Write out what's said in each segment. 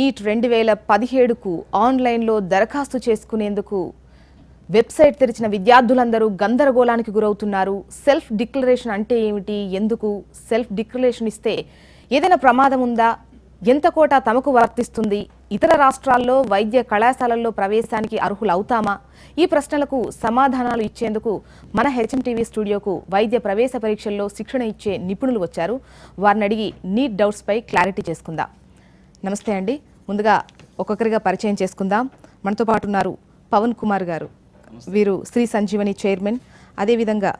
Neat 2017కు ఆన్లైన్లో దరఖాస్తు చేసుకునేందుకు వెబ్సైట్ తెరిచిన విద్యార్థులందరూ గందరగోళానికి గురవుతున్నారు. సెల్ఫ్ డిక్లరేషన్ అంటే ఏమిటి, ఎందుకు సెల్ఫ్ డిక్లరేషన్ ఇస్తే ఏదైనా ప్రమాదం ఉందా, ఎంత కోటా తమకు వర్తిస్తుంది, ఇతర రాష్ట్రాల్లో వైద్య కళాశాలల్లో ప్రవేశానికి అర్హులవుతామా? ఈ ప్రశ్నలకు సమాధానాలు ఇచ్చేందుకు మన హెచ్ఎంటీవీ స్టూడియోకు వైద్య ప్రవేశ పరీక్షల్లో శిక్షణ ఇచ్చే నిపుణులు వచ్చారు. వారిని అడిగి నీట్ డౌట్స్పై క్లారిటీ చేసుకుందాం. నమస్తే అండి. ముందుగా ఒక్కొక్కరిగా పరిచయం చేసుకుందాం. మనతో పాటు ఉన్నారు పవన్ కుమార్ గారు, వీరు శ్రీ సంజీవని చైర్మన్. అదేవిధంగా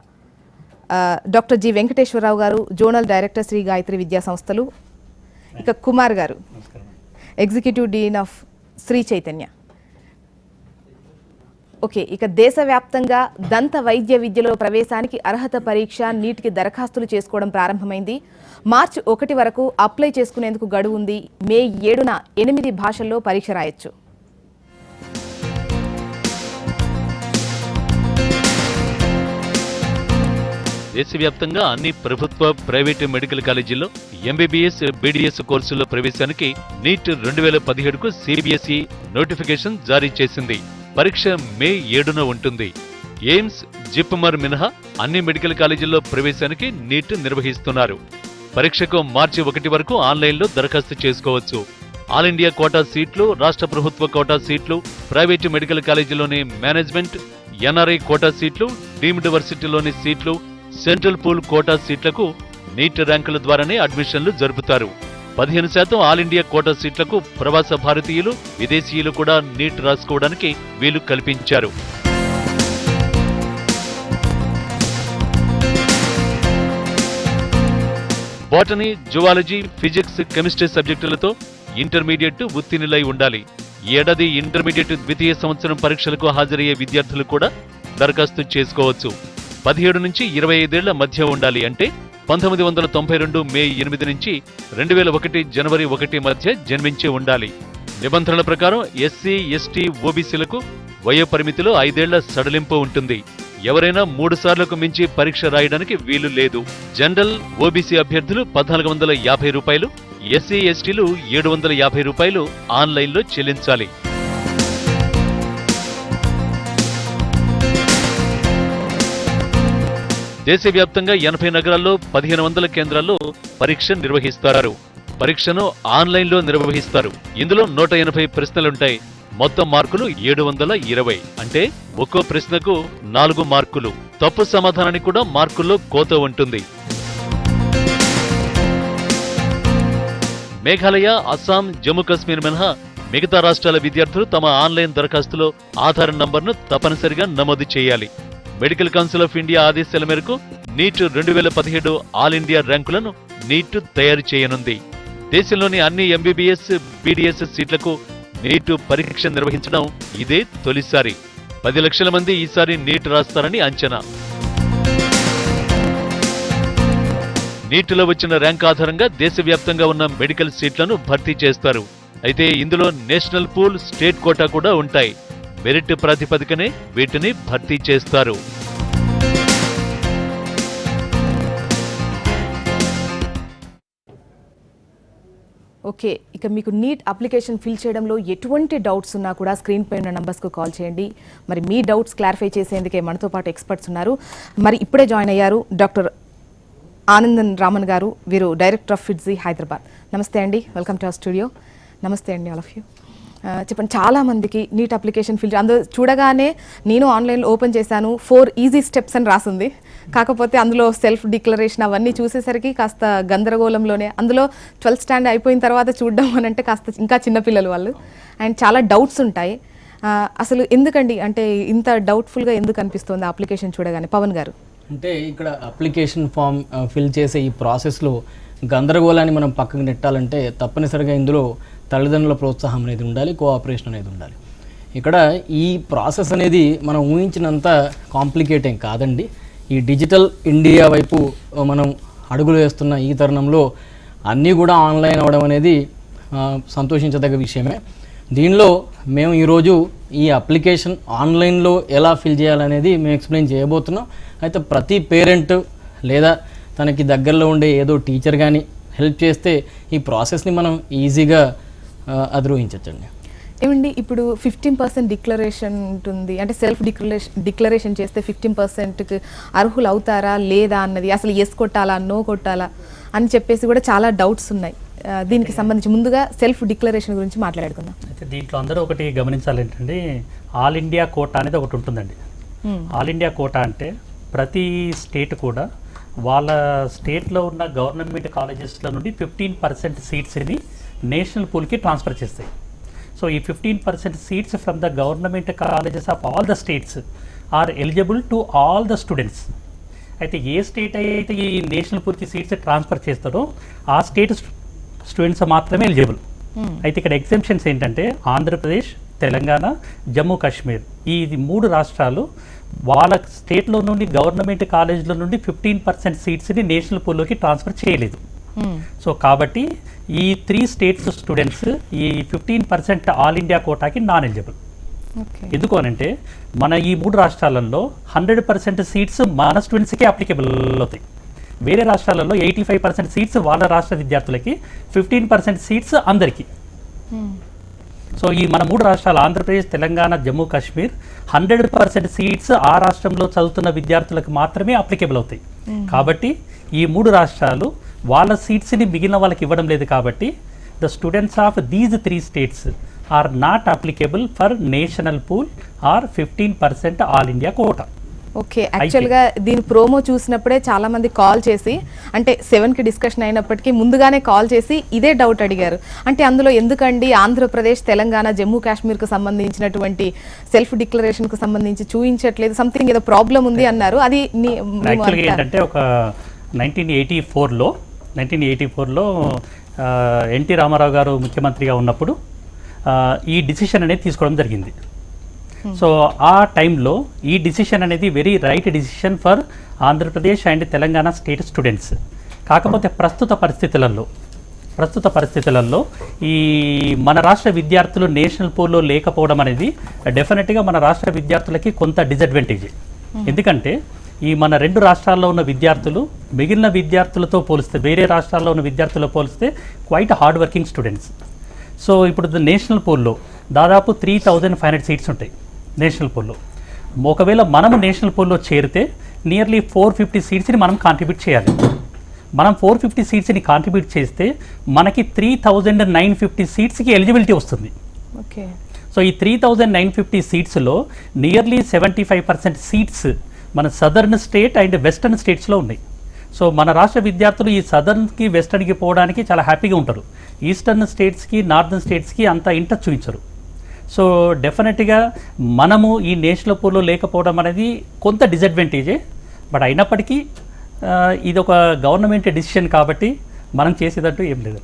డాక్టర్ జి వెంకటేశ్వరరావు గారు, జోనల్ డైరెక్టర్ శ్రీ గాయత్రి విద్యా సంస్థలు. ఇక కుమార్ గారు, executive dean of Shri Chaitanya. Okay, ఇక దేశవ్యాప్తంగా దంత వైద్య విద్యలో ప్రవేశానికి అర్హత పరీక్ష నీట్కి దరఖాస్తులు చేసుకోవడం ప్రారంభమైంది. మార్చి 1 వరకు అప్లై చేసుకునేందుకు గడువు ఉంది. మే 7న 8 భాషల్లో పరీక్ష రాయొచ్చు. దేశవ్యాప్తంగా అన్ని ప్రభుత్వ, ప్రైవేటు మెడికల్ కాలేజీల్లో ఎంబీబీఎస్, బీడీఎస్ కోర్సుల్లో ప్రవేశానికి నీట్ 2017కు సిబిఎస్ఈ నోటిఫికేషన్ జారీ చేసింది. పరీక్ష మే 7న ఉంటుంది. ఎయిమ్స్, జిప్మర్ మినహా అన్ని మెడికల్ కాలేజీల్లో ప్రవేశానికి నీట్ నిర్వహిస్తున్నారు. పరీక్షకు మార్చి 1 వరకు ఆన్లైన్లో దరఖాస్తు చేసుకోవచ్చు. ఆల్ ఇండియా కోటా సీట్లు, రాష్ట్ర ప్రభుత్వ కోటా సీట్లు, ప్రైవేటు మెడికల్ కాలేజీలోని మేనేజ్మెంట్, ఎన్ఆర్ఐ కోటా సీట్లు, డీమ్డ్ వర్సిటీలోని సీట్లు, సెంట్రల్ పూల్ కోటా సీట్లకు నీట్ ర్యాంకుల ద్వారానే అడ్మిషన్లు జరుపుతారు. 15% ఆల్ ఇండియా కోటా సీట్లకు ప్రవాస భారతీయులు, విదేశీయులు కూడా నీట్ రాసుకోవడానికి వీలు కల్పించారు. బాటనీ, జువాలజీ, ఫిజిక్స్, కెమిస్ట్రీ సబ్జెక్టులతో ఇంటర్మీడియట్ ఉత్తీర్ణులై ఉండాలి. ఈ ఏడాది ఇంటర్మీడియట్ ద్వితీయ సంవత్సరం పరీక్షలకు హాజరయ్యే విద్యార్థులు కూడా దరఖాస్తు చేసుకోవచ్చు. 17 నుంచి 25 ఏళ్ల మధ్య ఉండాలి. అంటే 1992 మే 8 నుంచి 2001 జనవరి 1 మధ్య జన్మించి ఉండాలి. నిబంధనల ప్రకారం ఎస్సీ, ఎస్టీ, ఓబీసీలకు వయో పరిమితిలో 5 ఏళ్ల సడలింపు ఉంటుంది. ఎవరైనా 3 సార్లకు మించి పరీక్ష రాయడానికి వీలు లేదు. జనరల్, ఓబీసీ అభ్యర్థులు 1450 రూపాయలు, ఎస్సీ, ఎస్టీలు 750 రూపాయలు ఆన్లైన్లో చెల్లించాలి. దేశవ్యాప్తంగా 80 నగరాల్లో 1500 కేంద్రాల్లో పరీక్ష నిర్వహిస్తారు. పరీక్షను ఆన్లైన్లో నిర్వహిస్తారు. ఇందులో 180 ప్రశ్నలుంటాయి. మొత్తం మార్కులు 720. అంటే ఒక్కో ప్రశ్నకు 4 మార్కులు. తప్పు సమాధానానికి కూడా మార్కుల్లో కోత ఉంటుంది. మేఘాలయ, అస్సాం, జమ్మూ కాశ్మీర్ మినహా మిగతా రాష్ట్రాల విద్యార్థులు తమ ఆన్లైన్ దరఖాస్తులో ఆధార్ నంబర్ను తప్పనిసరిగా నమోదు చేయాలి. మెడికల్ కౌన్సిల్ ఆఫ్ ఇండియా ఆదేశాల మేరకు నీట్ 2017 ఆల్ ఇండియా ర్యాంకులను నీట్ తయారు చేయనుంది. దేశంలోని అన్ని ఎంబీబీఎస్, బీడీఎస్ సీట్లకు నీట్ పరీక్ష నిర్వహించడం ఇదే తొలిసారి. 10 లక్షల మంది ఈసారి నీట్ రాస్తారని అంచనా. నీట్లో వచ్చిన ర్యాంక్ ఆధారంగా దేశవ్యాప్తంగా ఉన్న మెడికల్ సీట్లను భర్తీ చేస్తారు. అయితే ఇందులో నేషనల్ పూల్, స్టేట్ కోటా కూడా ఉంటాయి. మెరిట్ ప్రాతిపదికనే వీటిని భర్తీ చేస్తారు. ఓకే, ఇక మీకు నీట్ అప్లికేషన్ ఫిల్ చేయడంలో ఎటువంటి డౌట్స్ ఉన్నా కూడా స్క్రీన్ పై ఉన్న నంబర్స్కు కాల్ చేయండి. మరి మీ డౌట్స్ క్లారిఫై చేసేందుకే మనతో పాటు ఎక్స్పర్ట్స్ ఉన్నారు. మరి ఇప్పుడే జాయిన్ అయ్యారు డాక్టర్ ఆనందన్ రామన్ గారు, వీరు డైరెక్టర్ ఆఫ్ ఫిట్జీ హైదరాబాద్. నమస్తే అండి, వెల్కమ్ టు అవర్ స్టూడియో. నమస్తే అండి ఆల్ ఆఫ్ యూ. చెప్పండి, చాలామందికి నీట్ అప్లికేషన్ ఫిల్ అందులో చూడగానే నేను ఆన్లైన్లో ఓపెన్ చేశాను, 4 ఈజీ స్టెప్స్ అని రాసింది. కాకపోతే అందులో సెల్ఫ్ డిక్లరేషన్ అవన్నీ చూసేసరికి కాస్త గందరగోళంలోనే, అందులో 12th స్టాండర్డ్ అయిపోయిన తర్వాత చూడడం అని అంటే కాస్త ఇంకా చిన్నపిల్లలు వాళ్ళు, అండ్ చాలా డౌట్స్ ఉంటాయి. అసలు ఎందుకండి, అంటే ఇంత డౌట్ఫుల్గా ఎందుకు అనిపిస్తుంది అప్లికేషన్ చూడగానే? పవన్ గారు, అంటే ఇక్కడ అప్లికేషన్ ఫామ్ ఫిల్ చేసే ఈ ప్రాసెస్లో గందరగోళాన్ని మనం పక్కకు నెట్టాలంటే తప్పనిసరిగా ఇందులో తల్లిదండ్రుల ప్రోత్సాహం అనేది ఉండాలి, కోఆపరేషన్ అనేది ఉండాలి. ఇక్కడ ఈ ప్రాసెస్ అనేది మనం ఊహించినంత కాంప్లికేట్ ఏం కాదండి. ఈ డిజిటల్ ఇండియా వైపు మనం అడుగులు వేస్తున్న ఈ తరుణంలో అన్నీ కూడా ఆన్లైన్ అవ్వడం అనేది సంతోషించదగ్గ విషయమే. దీనిలో మేము ఈరోజు ఈ అప్లికేషన్ ఆన్లైన్లో ఎలా ఫిల్ చేయాలనేది మేము ఎక్స్ప్లెయిన్ చేయబోతున్నాం. అయితే ప్రతి పేరెంట్ లేదా తనకి దగ్గరలో ఉండే ఏదో టీచర్ కానీ హెల్ప్ చేస్తే ఈ ప్రాసెస్ని మనం ఈజీగా అధిరోహించవచ్చండి. ఏమండి ఇప్పుడు 15% డిక్లరేషన్ ఉంటుంది, అంటే సెల్ఫ్ డిక్లరేషన్ చేస్తే 15%కి అర్హులు అవుతారా లేదా అన్నది, అసలు ఎస్ కొట్టాలా నో కొట్టాలా అని చెప్పేసి కూడా చాలా డౌట్స్ ఉన్నాయి. దీనికి సంబంధించి ముందుగా సెల్ఫ్ డిక్లరేషన్ గురించి మాట్లాడుకుందాం. అయితే దీంట్లో అందరూ ఒకటి గమనించాలి ఏంటంటే, ఆల్ ఇండియా కోటా అనేది ఒకటి ఉంటుందండి. ఆల్ ఇండియా కోటా అంటే ప్రతి స్టేట్ కూడా వాళ్ళ స్టేట్లో ఉన్న గవర్నమెంట్ కాలేజెస్లో నుండి 15% సీట్స్ని నేషనల్ పూల్కి ట్రాన్స్ఫర్ చేస్తాయి. సో ఈ 15% seats from the government colleges of all the states are eligible to all the students. అయితే ఏ స్టేట్ అయితే ఈ నేషనల్ పూల్కి సీట్స్ ట్రాన్స్ఫర్ చేస్తారో ఆ స్టేట్ స్టూడెంట్స్ మాత్రమే ఎలిజిబుల్. అయితే ఇక్కడ ఎగ్జామ్షన్స్ ఏంటంటే ఆంధ్రప్రదేశ్, తెలంగాణ, జమ్మూ కాశ్మీర్ ఈ 3 రాష్ట్రాలు వాళ్ళ స్టేట్లో నుండి గవర్నమెంట్ కాలేజ్లో నుండి 15% సీట్స్ని నేషనల్ పూల్లోకి ట్రాన్స్ఫర్ చేయలేదు. సో కాబట్టి ఈ 3 స్టేట్స్ స్టూడెంట్స్ ఈ 15% ఆల్ ఇండియా కోటాకి నాన్ ఎలిజిబుల్. ఎందుకు అనంటే మన ఈ 3 రాష్ట్రాలలో 100% సీట్స్ మన స్టూడెంట్స్కే అప్లికేబుల్ అవుతాయి. వేరే రాష్ట్రాలలో 85% సీట్స్ వాళ్ళ రాష్ట్ర విద్యార్థులకి, 15% సీట్స్ అందరికీ. సో ఈ మన 3 రాష్ట్రాలు ఆంధ్రప్రదేశ్, తెలంగాణ, జమ్మూ కాశ్మీర్ 100% సీట్స్ ఆ రాష్ట్రంలో చదువుతున్న విద్యార్థులకు మాత్రమే అప్లికేబుల్ అవుతాయి. కాబట్టి ఈ 3 రాష్ట్రాలు వాళ్ళ సీట్స్ని మిగిలిన వాళ్ళకి ఇవ్వడం లేదు. కాబట్టి the students of these 3 states are not applicable for national pool or 15% all India quota. Okay, యాక్చువల్గా దీని ప్రోమో చూసినప్పుడే చాలా మంది కాల్ చేసి, అంటే 7కి డిస్కషన్ అయినప్పటికీ ముందుగానే కాల్ చేసి ఇదే డౌట్ అడిగారు. అంటే అందులో ఎందుకండి ఆంధ్రప్రదేశ్, తెలంగాణ, జమ్మూ కాశ్మీర్కు సంబంధించినటువంటి సెల్ఫ్ డిక్లరేషన్కు సంబంధించి చూపించట్లేదు, సంథింగ్ ఏదో ప్రాబ్లం ఉంది అన్నారు. అది యాక్చువల్గా ఏంటంటే ఒక 1984లో ఎన్టీ రామారావు గారు ముఖ్యమంత్రిగా ఉన్నప్పుడు ఈ డిసిషన్ అనేది తీసుకోవడం జరిగింది. సో ఆ టైంలో ఈ డిసిషన్ అనేది very right decision for Andhra Pradesh and Telangana state students. కాకపోతే ప్రస్తుత పరిస్థితులలో ఈ మన రాష్ట్ర విద్యార్థులు నేషనల్ పూల్లో లేకపోవడం అనేది డెఫినెట్గా మన రాష్ట్ర విద్యార్థులకి కొంత డిసడ్వాంటేజ్. ఎందుకంటే ఈ మన 2 రాష్ట్రాల్లో ఉన్న విద్యార్థులు మిగిలిన విద్యార్థులతో పోలిస్తే, వేరే రాష్ట్రాల్లో ఉన్న విద్యార్థులతో పోలిస్తే quite hard working students. So ఇప్పుడు నేషనల్ పూల్లో దాదాపు 3500 సీట్స్ ఉంటాయి నేషనల్ పూల్లో. ఒకవేళ మనము నేషనల్ పూల్లో చేరితే నియర్లీ 450 సీట్స్ని మనం కాంట్రిబ్యూట్ చేయాలి. మనం 450 సీట్స్ని కాంట్రిబ్యూట్ చేస్తే మనకి 3950 సీట్స్కి ఎలిజిబిలిటీ వస్తుంది. ఓకే, సో ఈ 3950 సీట్స్లో నియర్లీ 75% సీట్స్ మన సదర్న్ స్టేట్ అండ్ వెస్టర్న్ స్టేట్స్లో ఉన్నాయి. సో మన రాష్ట్ర విద్యార్థులు ఈ సదర్న్కి వెస్టర్న్కి పోవడానికి చాలా హ్యాపీగా ఉంటారు. ఈస్టర్న్ స్టేట్స్కి, నార్థన్ స్టేట్స్కి అంత ఇంట్రెస్ట్ చూపించరు. సో డెఫినెట్గా మనము ఈ నేషనల్ పూల్లో లేకపోవడం అనేది కొంత డిసడ్వాంటేజే. బట్ అయినప్పటికీ ఇది ఒక గవర్నమెంట్ డిసిషన్ కాబట్టి మనం చేసేటట్టు ఏం లేదు.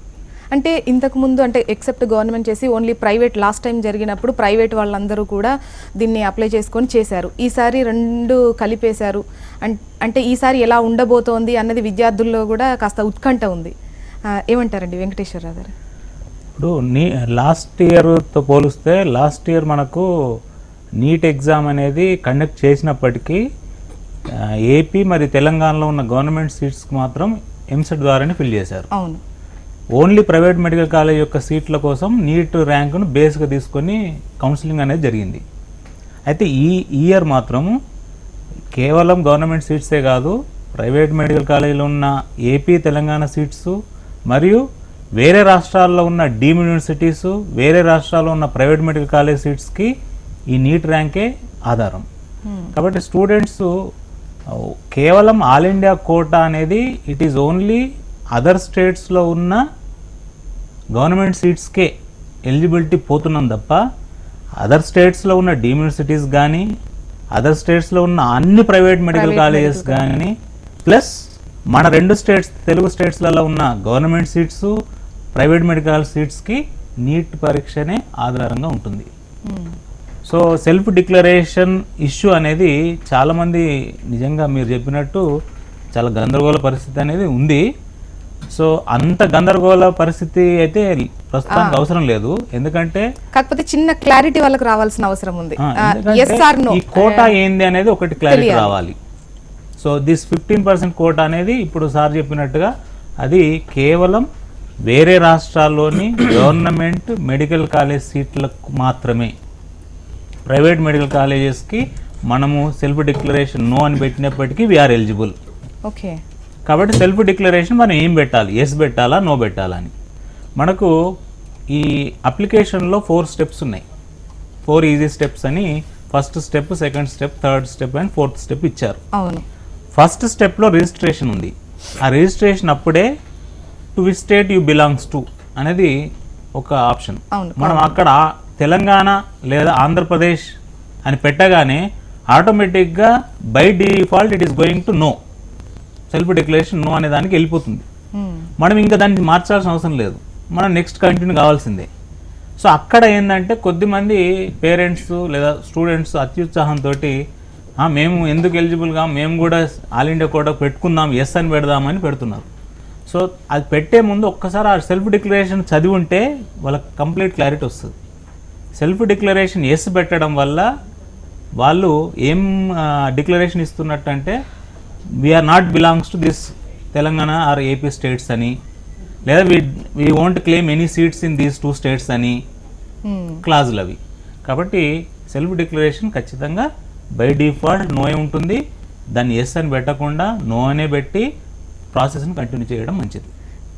అంటే ఇంతకు ముందు అంటే ఎక్సెప్ట్ గవర్నమెంట్ చేసి ఓన్లీ ప్రైవేట్, లాస్ట్ టైం జరిగినప్పుడు ప్రైవేట్ వాళ్ళందరూ కూడా దీన్ని అప్లై చేసుకొని చేశారు. ఈసారి 2 కలిపేశారు. అంటే ఈసారి ఎలా ఉండబోతోంది అన్నది విద్యార్థుల్లో కూడా కాస్త ఉత్కంఠ ఉంది. ఏమంటారండి వెంకటేశ్వరరావు గారు? ఇప్పుడు లాస్ట్ ఇయర్తో పోలిస్తే లాస్ట్ ఇయర్ మనకు నీట్ ఎగ్జామ్ అనేది కండక్ట్ చేసినప్పటికీ ఏపీ మరి తెలంగాణలో ఉన్న గవర్నమెంట్ సీట్స్కి మాత్రం ఎంసెట్ ద్వారానే ఫిల్ చేశారు. అవును, ఓన్లీ ప్రైవేట్ మెడికల్ కాలేజ్ యొక్క సీట్ల కోసం నీట్ ర్యాంకును బేస్గా తీసుకొని కౌన్సిలింగ్ అనేది జరిగింది. అయితే ఈ ఇయర్ మాత్రము కేవలం గవర్నమెంట్ సీట్సే కాదు, ప్రైవేట్ మెడికల్ కాలేజీలో ఉన్న ఏపీ, తెలంగాణ సీట్స్ మరియు వేరే రాష్ట్రాల్లో ఉన్న డీమ్డ్ యూనివర్సిటీస్, వేరే రాష్ట్రాల్లో ఉన్న ప్రైవేట్ మెడికల్ కాలేజ్ సీట్స్కి ఈ నీట్ ర్యాంకే ఆధారం. కాబట్టి స్టూడెంట్స్ కేవలం ఆల్ ఇండియా కోటా అనేది ఇట్ ఈజ్ ఓన్లీ అదర్ స్టేట్స్లో ఉన్న గవర్నమెంట్ సీట్స్కే ఎలిజిబిలిటీ పోతున్నాం తప్ప అదర్ స్టేట్స్లో ఉన్న డీమ్డ్ యూనివర్సిటీస్ కానీ, అదర్ స్టేట్స్లో ఉన్న అన్ని ప్రైవేట్ మెడికల్ కాలేజెస్ కానీ, ప్లస్ మన 2 స్టేట్స్ తెలుగు స్టేట్స్లలో ఉన్న గవర్నమెంట్ సీట్స్, ప్రైవేట్ మెడికల్ సీట్స్కి నీట్ పరీక్షనే ఆధారంగా ఉంటుంది. సో సెల్ఫ్ డిక్లరేషన్ ఇష్యూ అనేది చాలామంది నిజంగా మీరు చెప్పినట్టు చాలా గందరగోళ పరిస్థితి అనేది ఉంది. సో అంత గందరగోళ పరిస్థితి అయితే ప్రస్తుతానికి అవసరం లేదు. ఎందుకంటే కాకపోతే చిన్న క్లారిటీ వాళ్ళకి రావాల్సిన అవసరం ఉంది. ఈ కోటా ఏంది అనేది ఒకటి క్లారిటీ రావాలి. సో దిస్ 15% కోటా అనేది ఇప్పుడు సార్ చెప్పినట్టుగా అది కేవలం వేరే రాష్ట్రాల్లోని గవర్నమెంట్ మెడికల్ కాలేజ్ సీట్లకు మాత్రమే. ప్రైవేట్ మెడికల్ కాలేజెస్కి మనము సెల్ఫ్ డిక్లరేషన్ నో అని పెట్టినప్పటికీ వీఆర్ ఎలిజిబుల్. ఓకే. కాబట్టి సెల్ఫ్ డిక్లరేషన్ మనం ఏం పెట్టాలి, ఎస్ పెట్టాలా నో పెట్టాలా అని. మనకు ఈ అప్లికేషన్లో 4 స్టెప్స్ ఉన్నాయి. 4 ఈజీ స్టెప్స్ అని first step, second step, third step and 4th step ఇచ్చారు. అవును. ఫస్ట్ స్టెప్లో రిజిస్ట్రేషన్ ఉంది. ఆ రిజిస్ట్రేషన్ అప్పుడే to which state you belongs to అనేది ఒక ఆప్షన్. మనం అక్కడ తెలంగాణ లేదా ఆంధ్రప్రదేశ్ అని పెట్టగానే ఆటోమేటిక్గా by default it is going to no, self declaration no అనే దానికి వెళ్ళిపోతుంది. మనం ఇంకా దాన్ని మార్చాల్సిన అవసరం లేదు, మనం నెక్స్ట్ కంటిన్యూ కావాల్సిందే. సో అక్కడ ఏంటంటే కొద్దిమంది పేరెంట్స్ లేదా స్టూడెంట్స్ అత్యుత్సాహంతో మేము ఎందుకు ఎలిజిబుల్గా, మేము కూడా ఆల్ ఇండియా కోటా పెట్టుకుందాం, ఎస్ అని పెడదామని పెడుతున్నారు. సో అది పెట్టే ముందు ఒక్కసారి ఆ సెల్ఫ్ డిక్లరేషన్ చదివి ఉంటే వాళ్ళకి కంప్లీట్ క్లారిటీ వస్తుంది. సెల్ఫ్ డిక్లరేషన్ ఎస్ పెట్టడం వల్ల వాళ్ళు ఏం డిక్లరేషన్ ఇస్తున్నట్టు అంటే we are not belongs to this Telangana or AP states అని, లేదా we want claim any seats in these 2 states అని క్లాజులు అవి. కాబట్టి సెల్ఫ్ డిక్లరేషన్ ఖచ్చితంగా బై డిఫాల్ట్ నో ఉంటుంది. దాన్ని ఎస్ అని పెట్టకుండా నో అనే పెట్టి ప్రాసెస్ని కంటిన్యూ చేయడం మంచిది.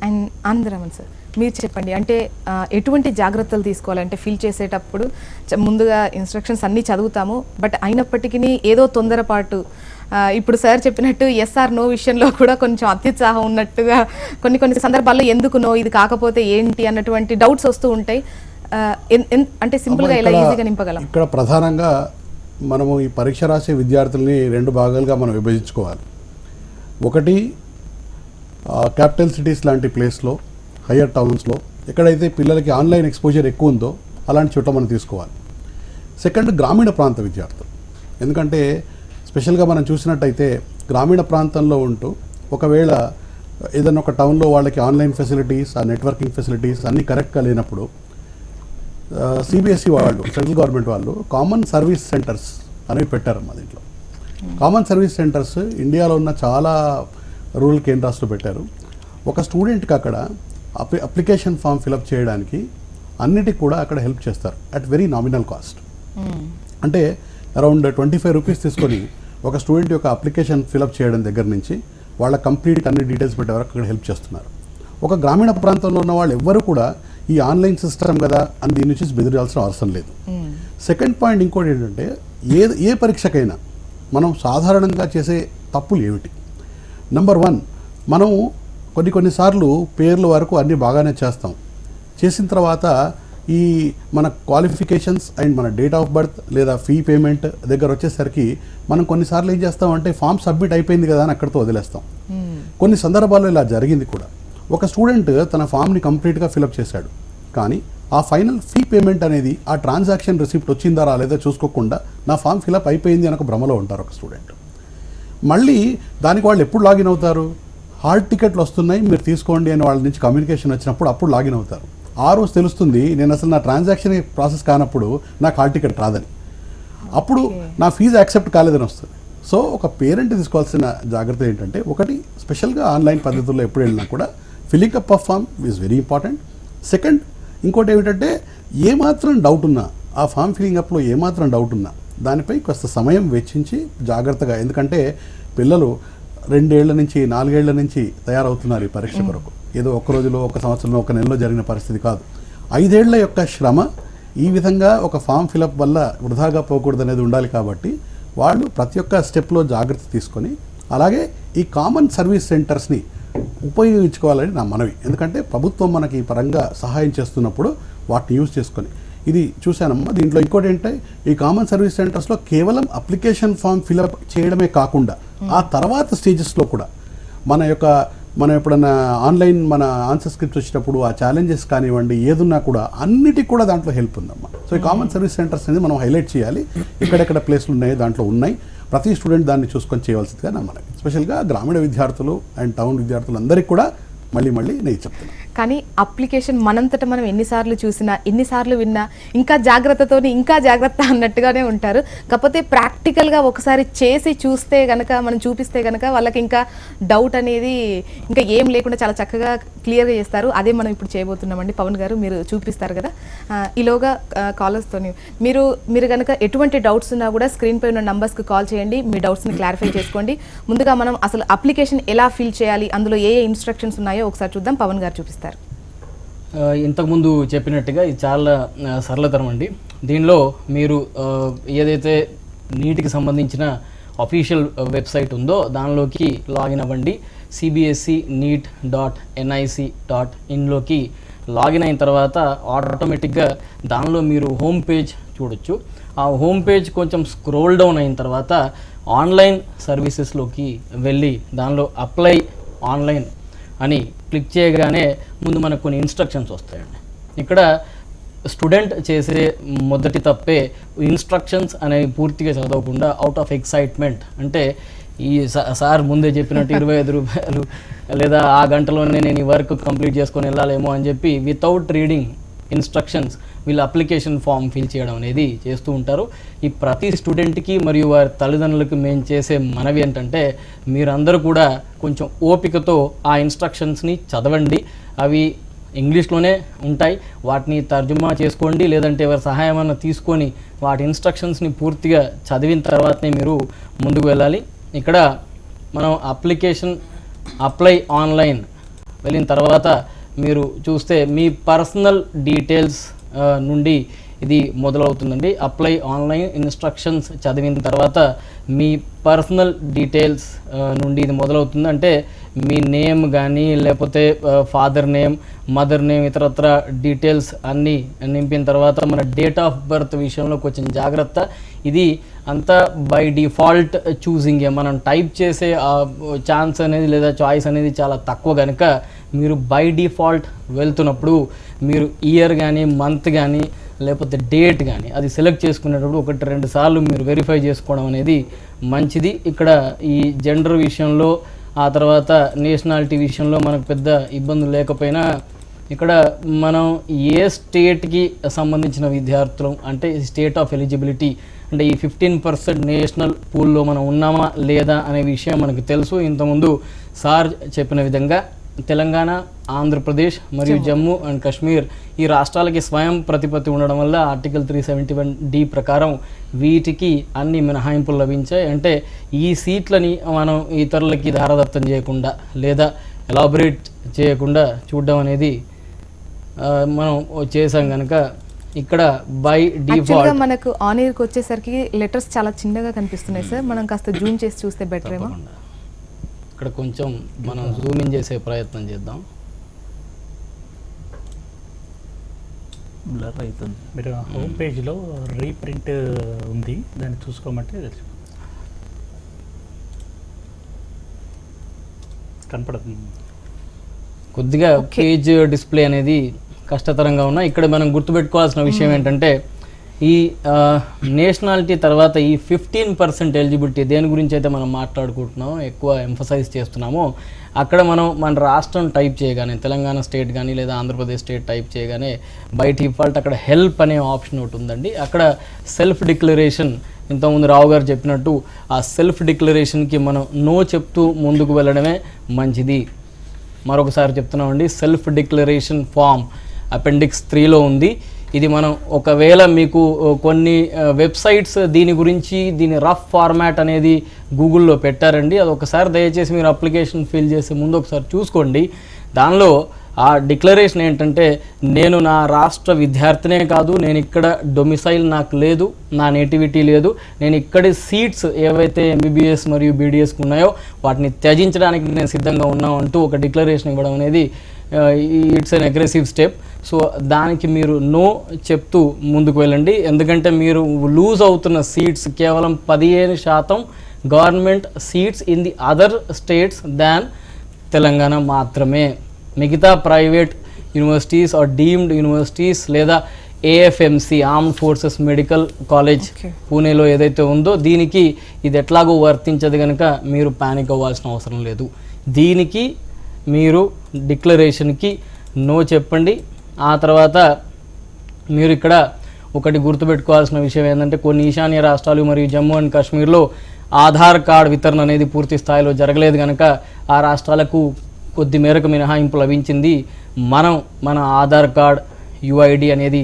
అండ్ ఆనందరామన్ సార్, మీరు చెప్పండి, అంటే ఎటువంటి జాగ్రత్తలు తీసుకోవాలంటే ఫిల్ చేసేటప్పుడు ముందుగా ఇన్స్ట్రక్షన్స్ అన్నీ చదువుతాము, బట్ అయినప్పటికీ ఏదో తొందరపాటు, ఇప్పుడు సార్ చెప్పినట్టు ఎస్ఆర్ నో విషయంలో కూడా కొంచెం అత్యుత్సాహం ఉన్నట్టుగా కొన్ని సందర్భాల్లో ఎందుకు నో, ఇది కాకపోతే ఏంటి అన్నటువంటి డౌట్స్ వస్తూ ఉంటాయి. అంటే సింపుల్గా ఇలా ఈజీగా నింపగలం? ఇక్కడ ప్రధానంగా మనము ఈ పరీక్ష రాసే విద్యార్థుల్ని 2 భాగాలుగా మనం విభజించుకోవాలి. ఒకటి క్యాపిటల్ సిటీస్ లాంటి ప్లేస్లో, హయ్యర్ టౌన్స్లో ఎక్కడైతే పిల్లలకి ఆన్లైన్ ఎక్స్పోజర్ ఎక్కువ ఉందో అలాంటి చోట్ల మనం తీసుకోవాలి. సెకండ్, గ్రామీణ ప్రాంత విద్యార్థులు. ఎందుకంటే స్పెషల్గా మనం చూసినట్టయితే గ్రామీణ ప్రాంతంలో ఉంటూ ఒకవేళ ఏదైనా ఒక టౌన్లో వాళ్ళకి ఆన్లైన్ ఫెసిలిటీస్, ఆ నెట్వర్కింగ్ ఫెసిలిటీస్ అన్నీ కరెక్ట్గా లేనప్పుడు సిబిఎస్ఈ వాళ్ళు, సెంట్రల్ గవర్నమెంట్ వాళ్ళు కామన్ సర్వీస్ సెంటర్స్ అనేవి పెట్టారమ్మా. దీంట్లో కామన్ సర్వీస్ సెంటర్స్ ఇండియాలో ఉన్న చాలా రూరల్ కేంద్రాల్లో పెట్టారు. ఒక స్టూడెంట్కి అక్కడ అప్లికేషన్ ఫామ్ ఫిలప్ చేయడానికి అన్నిటికి కూడా అక్కడ హెల్ప్ చేస్తారు అట్ వెరీ నామినల్ కాస్ట్. అంటే అరౌండ్ 25 రూపీస్ తీసుకొని ఒక స్టూడెంట్ యొక్క అప్లికేషన్ ఫిలప్ చేయడం దగ్గర నుంచి వాళ్ళ కంప్లీట్ అన్ని డీటెయిల్స్ పెట్టే వరకు అక్కడ హెల్ప్ చేస్తున్నారు. ఒక గ్రామీణ ప్రాంతంలో ఉన్న వాళ్ళు ఎవ్వరు కూడా ఈ ఆన్లైన్ సిస్టమ్ కదా అని దీని నుంచి బెదిరాల్సిన అవసరం లేదు. సెకండ్ పాయింట్ ఇంకోటి ఏంటంటే ఏ పరీక్షకైనా మనం సాధారణంగా చేసే తప్పులు ఏమిటి? నెంబర్ 1, మనం కొన్నిసార్లు పేర్ల వరకు అన్నీ బాగానే చేస్తాం. చేసిన తర్వాత ఈ మన క్వాలిఫికేషన్స్ అండ్ మన డేట్ ఆఫ్ బర్త్ లేదా ఫీ పేమెంట్ దగ్గర వచ్చేసరికి మనం కొన్నిసార్లు ఏం చేస్తామంటే ఫామ్ సబ్మిట్ అయిపోయింది కదా అని అక్కడితో వదిలేస్తాం. కొన్ని సందర్భాల్లో ఇలా జరిగింది కూడా. ఒక స్టూడెంట్ తన ఫామ్ని కంప్లీట్గా ఫిలప్ చేశాడు, కానీ ఆ ఫైనల్ ఫీ పేమెంట్ అనేది ఆ ట్రాన్సాక్షన్ రిసిప్ట్ వచ్చిందా రాలేదా చూసుకోకుండా నా ఫామ్ ఫిలప్ అయిపోయింది అని ఒక భ్రమలో ఉంటారు ఒక స్టూడెంట్. మళ్ళీ దానికి వాళ్ళు ఎప్పుడు లాగిన్ అవుతారు? హాల్ టికెట్లు వస్తున్నాయి మీరు తీసుకోండి అని వాళ్ళ నుంచి కమ్యూనికేషన్ వచ్చినప్పుడు అప్పుడు లాగిన్ అవుతారు. ఆ రోజు తెలుస్తుంది నేను అసలు నా ట్రాన్సాక్షన్ ప్రాసెస్ కానప్పుడు నాకు హాల్ టికెట్ రాదని, అప్పుడు నా ఫీజు యాక్సెప్ట్ కాలేదని వస్తుంది. సో ఒక పేరెంట్ తీసుకోవాల్సిన జాగ్రత్త ఏంటంటే, ఒకటి స్పెషల్గా ఆన్లైన్ పద్ధతుల్లో ఎప్పుడు వెళ్ళినా కూడా filling up of form is very important. Second, ఇంకోటి ఏమిటంటే ఏమాత్రం డౌట్ ఉన్నా ఆ ఫామ్ ఫిల్లింగ్ అప్లో ఏమాత్రం డౌట్ ఉన్నా దానిపై కొంత సమయం వెచ్చించి జాగ్రత్తగా, ఎందుకంటే పిల్లలు 2 ఏళ్ల నుంచి 4 ఏళ్ల నుంచి తయారవుతున్నారు ఈ పరీక్ష కొరకు. ఏదో ఒక రోజులో, ఒక సంవత్సరంలో, ఒక నెలలో జరిగిన పరిస్థితి కాదు. 5 ఏళ్ల యొక్క శ్రమ ఈ విధంగా ఒక ఫామ్ ఫిలప్ వల్ల వృధాగా పోకూడదు అనేది ఉండాలి. కాబట్టి వాళ్ళు ప్రతి ఒక్క స్టెప్లో జాగ్రత్త తీసుకొని అలాగే ఈ కామన్ సర్వీస్ సెంటర్స్ని ఉపయోగించుకోవాలని నా మనవి. ఎందుకంటే ప్రభుత్వం మనకి ఈ పరంగా సహాయం చేస్తున్నప్పుడు వాటిని యూజ్ చేసుకొని ఇది చూశానమ్మా. దీంట్లో ఇంకోటి ఏంటంటే ఈ కామన్ సర్వీస్ సెంటర్స్లో కేవలం అప్లికేషన్ ఫామ్ ఫిలప్ చేయడమే కాకుండా ఆ తర్వాత స్టేజెస్లో కూడా మనం ఎప్పుడన్నా ఆన్లైన్ మన ఆన్సర్ స్క్రిప్ట్స్ వచ్చినప్పుడు ఆ ఛాలెంజెస్ కానివ్వండి ఏదున్నా కూడా అన్నిటికి కూడా దాంట్లో హెల్ప్ ఉందమ్మా. సో ఈ కామన్ సర్వీస్ సెంటర్స్ అనేది మనం హైలైట్ చేయాలి. ఎక్కడెక్కడ ప్లేస్లు ఉన్నాయో దాంట్లో ఉన్నాయి. ప్రతి స్టూడెంట్ దాన్ని చూసుకొని చేయవలసిందిగా నా మనవి. స్పెషల్గా గ్రామీణ విద్యార్థులు అండ్ టౌన్ విద్యార్థులందరికీ కూడా మళ్ళీ నేను చెప్తున్నాను. కానీ అప్లికేషన్ మనంతట మనం ఎన్నిసార్లు చూసినా, ఎన్నిసార్లు విన్నా ఇంకా జాగ్రత్త అన్నట్టుగానే ఉంటారు. కాకపోతే ప్రాక్టికల్గా ఒకసారి చేసి చూస్తే గనక, మనం చూపిస్తే గనక వాళ్ళకి ఇంకా డౌట్ అనేది ఇంకా ఏం లేకుండా చాలా చక్కగా క్లియర్గా చేస్తారు. అదే మనం ఇప్పుడు చేయబోతున్నామండి. పవన్ గారు మీరు చూపిస్తారు కదా, ఈలోగా కాలర్స్తోని మీరు కనుక ఎటువంటి డౌట్స్ ఉన్నా కూడా స్క్రీన్ పై ఉన్న నంబర్స్కి కాల్ చేయండి, మీ డౌట్స్ని క్లారిఫై చేసుకోండి. ముందుగా మనం అసలు అప్లికేషన్ ఎలా ఫిల్ చేయాలి, అందులో ఏ ఇన్స్ట్రక్షన్స్ ఉన్నాయో ఒకసారి చూద్దాం. పవన్ గారు చూపిస్తారు. ఇంతకుముందు చెప్పినట్టుగా ఇది చాలా సరళతరం అండి. దీనిలో మీరు ఏదైతే నీటికి సంబంధించిన అఫీషియల్ వెబ్సైట్ ఉందో దానిలోకి లాగిన్ అవ్వండి. cbse.neet.nic.in లాగిన్ అయిన తర్వాత ఆటోమేటిక్గా దానిలో మీరు హోమ్ పేజ్ చూడొచ్చు. ఆ హోమ్ పేజ్ కొంచెం స్క్రోల్ డౌన్ అయిన తర్వాత ఆన్లైన్ సర్వీసెస్లోకి వెళ్ళి దానిలో అప్లై ఆన్లైన్ అని క్లిక్ చేయగానే ముందు మనకు కొన్ని ఇన్స్ట్రక్షన్స్ వస్తాయండి. ఇక్కడ స్టూడెంట్ చేసే మొదటి తప్పే ఇన్స్ట్రక్షన్స్ అనేవి పూర్తిగా చదవకుండా అవుట్ ఆఫ్ ఎక్సైట్మెంట్, అంటే ఈ సార్ ముందే చెప్పినట్టు 25 రూపాయలు లేదా ఆ గంటలోనే నేను ఈ వర్క్ కంప్లీట్ చేసుకొని వెళ్ళాలేమో అని చెప్పి వితౌట్ రీడింగ్ ఇన్స్ట్రక్షన్స్ వీళ్ళు అప్లికేషన్ ఫామ్ ఫిల్ చేయడం అనేది చేస్తూ ఉంటారు. ఈ ప్రతి స్టూడెంట్కి మరియు వారి తల్లిదండ్రులకు మేము చేసే మనవి ఏంటంటే మీరందరూ కూడా కొంచెం ఓపికతో ఆ ఇన్స్ట్రక్షన్స్ని చదవండి. అవి ఇంగ్లీష్లోనే ఉంటాయి, వాటిని తర్జుమా చేసుకోండి, లేదంటే ఎవరి సహాయం అన్న తీసుకొని వాటి ఇన్స్ట్రక్షన్స్ని పూర్తిగా చదివిన తర్వాతనే మీరు ముందుకు వెళ్ళాలి. ఇక్కడ మనం అప్లై ఆన్లైన్ వెళ్ళిన తర్వాత మీరు చూస్తే మీ పర్సనల్ డీటెయిల్స్ నుండి ఇది మొదలవుతుందండి. అప్లై ఆన్లైన్ ఇన్స్ట్రక్షన్స్ చదివిన తర్వాత మీ పర్సనల్ డీటెయిల్స్ నుండి ఇది మొదలవుతుంది. అంటే మీ నేమ్ కానీ లేకపోతే ఫాదర్ నేమ్, మదర్ నేమ్, ఇతరత్ర డీటెయిల్స్ అన్నీ నింపిన తర్వాత మన డేట్ ఆఫ్ బర్త్ విషయంలో కొంచెం జాగ్రత్త. ఇది అంతా బై డిఫాల్ట్ చూసింగే, మనం టైప్ చేసే ఛాన్స్ అనేది లేదా చాయిస్ అనేది చాలా తక్కువ కనుక మీరు బై డిఫాల్ట్ వెళ్తున్నప్పుడు మీరు ఇయర్ కానీ మంత్ కానీ లేకపోతే డేట్ కానీ అది సెలెక్ట్ చేసుకునేటప్పుడు 1-2 సార్లు మీరు వెరిఫై చేసుకోవడం అనేది మంచిది. ఇక్కడ ఈ జెండర్ విషయంలో ఆ తర్వాత నేషనాలిటీ విషయంలో మనకు పెద్ద ఇబ్బందులు లేకపోయినా ఇక్కడ మనం ఏ స్టేట్కి సంబంధించిన విద్యార్థులం అంటే స్టేట్ ఆఫ్ ఎలిజిబిలిటీ అంటే ఈ 15% నేషనల్ పూల్లో మనం ఉన్నామా లేదా అనే విషయం మనకు తెలుసు. ఇంతకుముందు సార్ చెప్పిన విధంగా తెలంగాణ, ఆంధ్రప్రదేశ్ మరియు జమ్మూ అండ్ కాశ్మీర్ ఈ రాష్ట్రాలకి స్వయం ప్రతిపత్తి ఉండడం వల్ల ఆర్టికల్ 371D ప్రకారం వీటికి అన్ని మినహాయింపులు లభించాయి. అంటే ఈ సీట్లని మనం ఇతరులకి ధారదత్తం చేయకుండా లేదా ఎలాబరేట్ చేయకుండా చూడడం అనేది మనం చేసాం కనుక ఇక్కడ బై డిఫాల్ట్ మనకు ఆన్ ఎయిర్కి వచ్చేసరికి లెటర్స్ చాలా చిన్నగా కనిపిస్తున్నాయి సార్, మనం కాస్త జూమ్ చేసి చూస్తే బెటర్ ఏమో. ఇక్కడ కొంచెం మనం జూమ్ ఇన్ చేసే ప్రయత్నం చేద్దాం. బ్లర్ అవుతుంది. మీరు హోమ్ పేజ్లో రీప్రింట్ ఉంది, దాన్ని చూసుకోమంటే తెలుసు కనపడుతుంది. కొద్దిగా పేజ్ డిస్ప్లే అనేది కష్టతరంగా ఉన్నా ఇక్కడ మనం గుర్తుపెట్టుకోవాల్సిన విషయం ఏంటంటే ఈ నేషనాలిటీ తర్వాత ఈ 15% ఎలిజిబిలిటీ దేని గురించి అయితే మనం మాట్లాడుకుంటున్నామో ఎక్కువ ఎంఫసైజ్ చేస్తున్నామో అక్కడ మనం మన రాష్ట్రం టైప్ చేయగానే తెలంగాణ స్టేట్ కానీ లేదా ఆంధ్రప్రదేశ్ స్టేట్ టైప్ చేయగానే బై డిఫాల్ట్ అక్కడ హెల్ప్ అనే ఆప్షన్ ఒకటి ఉందండి. అక్కడ సెల్ఫ్ డిక్లరేషన్ ఇంతకుముందు రావు గారు చెప్పినట్టు ఆ సెల్ఫ్ డిక్లరేషన్కి మనం నో చెప్తూ ముందుకు వెళ్ళడమే మంచిది. మరొకసారి చెప్తున్నామండి, సెల్ఫ్ డిక్లరేషన్ ఫామ్ అపెండిక్స్ 3లో ఉంది. ఇది మనం ఒకవేళ మీకు కొన్ని వెబ్సైట్స్ దీని రఫ్ ఫార్మాట్ అనేది గూగుల్లో పెట్టారండి, అది ఒకసారి దయచేసి మీరు అప్లికేషన్ ఫిల్ చేసే ముందు ఒకసారి చూసుకోండి. దానిలో ఆ డిక్లరేషన్ ఏంటంటే నేను నా రాష్ట్ర విద్యార్థినే కాదు, నేను ఇక్కడ డొమిసైల్ నాకు లేదు, నా నేటివిటీ లేదు, నేను ఇక్కడి సీట్స్ ఏవైతే ఎంబీబీఎస్ మరియు బీడీఎస్కి ఉన్నాయో వాటిని త్యజించడానికి నేను సిద్ధంగా ఉన్నాను అంటూ ఒక డిక్లరేషన్ ఇవ్వడం అనేది it's an aggressive step. So దానికి మీరు నో చెప్తూ ముందుకు వెళ్ళండి. ఎందుకంటే మీరు లూజ్ అవుతున్న సీట్స్ కేవలం 15% government seats in the other states than Telangana మాత్రమే. మిగతా private universities or deemed universities లేదా AFMC armed forces medical college పూణేలో ఏదైతే ఉందో దీనికి ఇది ఎట్లాగో వర్తించదు కనుక మీరు ప్యానిక్ అవ్వాల్సిన అవసరం లేదు. దీనికి మీరు డిక్లరేషన్కి నో చెప్పండి. ఆ తర్వాత మీరు ఇక్కడ ఒకటి గుర్తుపెట్టుకోవాల్సిన విషయం ఏంటంటే కొన్ని ఈశాన్య రాష్ట్రాలు మరియు జమ్మూ అండ్ కాశ్మీర్లో ఆధార్ కార్డ్ వితరణ అనేది పూర్తి స్థాయిలో జరగలేదు కనుక ఆ రాష్ట్రాలకు కొద్ది మేరకు మినహాయింపు లభించింది. మన ఆధార్ కార్డ్ యుఐడి అనేది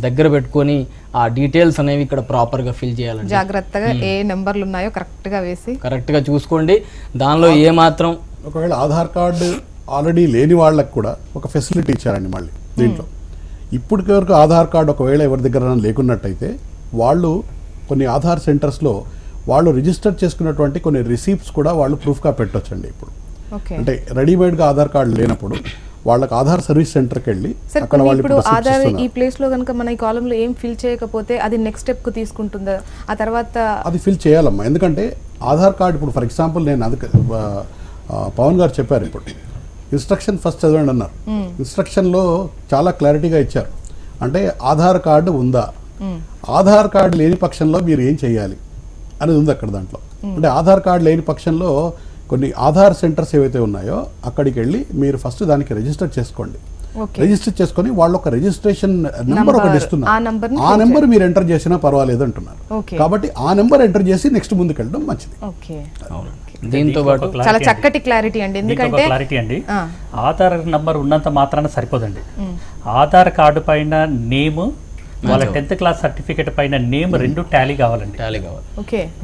దగ్గర పెట్టుకొని ఆ డీటెయిల్స్ అనేవి ఇక్కడ ప్రాపర్గా ఫిల్ చేయాలండి. జాగ్రత్తగా ఏ నెంబర్లు ఉన్నాయో కరెక్ట్గా చూసుకోండి. దానిలో ఏమాత్రం ఒకవేళ ఆధార్ కార్డు ఆల్రెడీ లేని వాళ్ళకి కూడా ఒక ఫెసిలిటీ ఇచ్చారండి మళ్ళీ దీంట్లో. ఇప్పటికి వరకు ఆధార్ కార్డు ఒకవేళ ఎవరి దగ్గర లేకున్నట్టయితే వాళ్ళు కొన్ని ఆధార్ సెంటర్స్లో వాళ్ళు రిజిస్టర్ చేసుకున్నటువంటి కొన్ని రిసీప్ట్స్ కూడా వాళ్ళు ప్రూఫ్గా పెట్టొచ్చండి. ఇప్పుడు అంటే రెడీమేడ్గా ఆధార్ కార్డు లేనప్పుడు వాళ్ళకి ఆధార్ సర్వీస్ సెంటర్కి వెళ్ళి అక్కడ వాళ్ళు ఇప్పుడు ఆధార్ ఈ ప్లేస్ లో కనుక మన ఈ కాలంలో ఏం ఫిల్ చేయకపోతే అది నెక్స్ట్ స్టెప్ కు తీసుకుంటుందా, ఆ తర్వాత అది ఫిల్ చేయాలమ్మా. ఎందుకంటే ఆధార్ కార్డు ఇప్పుడు ఫర్ ఎగ్జాంపుల్ నేను అది పవన్ గారు చెప్పారు, ఇప్పుడు ఇన్స్ట్రక్షన్ ఫస్ట్ చదవండి అన్నారు. ఇన్స్ట్రక్షన్లో చాలా క్లారిటీగా ఇచ్చారు. అంటే ఆధార్ కార్డు ఉందా, ఆధార్ కార్డు లేని పక్షంలో మీరు ఏం చేయాలి అనేది ఉంది అక్కడ దాంట్లో. అంటే ఆధార్ కార్డు లేని పక్షంలో కొన్ని ఆధార్ సెంటర్స్ ఏవైతే ఉన్నాయో అక్కడికి వెళ్ళి మీరు ఫస్ట్ దానికి రిజిస్టర్ చేసుకోండి. రిజిస్టర్ చేసుకొని వాళ్ళు ఒక రిజిస్ట్రేషన్ నెంబర్ ఒకటి ఇస్తున్నారు, ఆ నెంబర్ మీరు ఎంటర్ చేసినా పర్వాలేదు అంటున్నారు. కాబట్టి ఆ నెంబర్ ఎంటర్ చేసి నెక్స్ట్ ముందుకు వెళ్ళడం మంచిది. దీంతో పాటు చాలా చక్కటి క్లారిటీ అండి. ఎందుకంటే క్లారిటీ అండి, ఆధార్ నంబర్ ఉన్నంత మాత్రాన సరిపోదండి. ఆధార్ కార్డు పైన నేమ్, వాళ్ళ 10th క్లాస్ సర్టిఫికేట్ పైన నేమ్ రెండు టాలీ కావాలండి.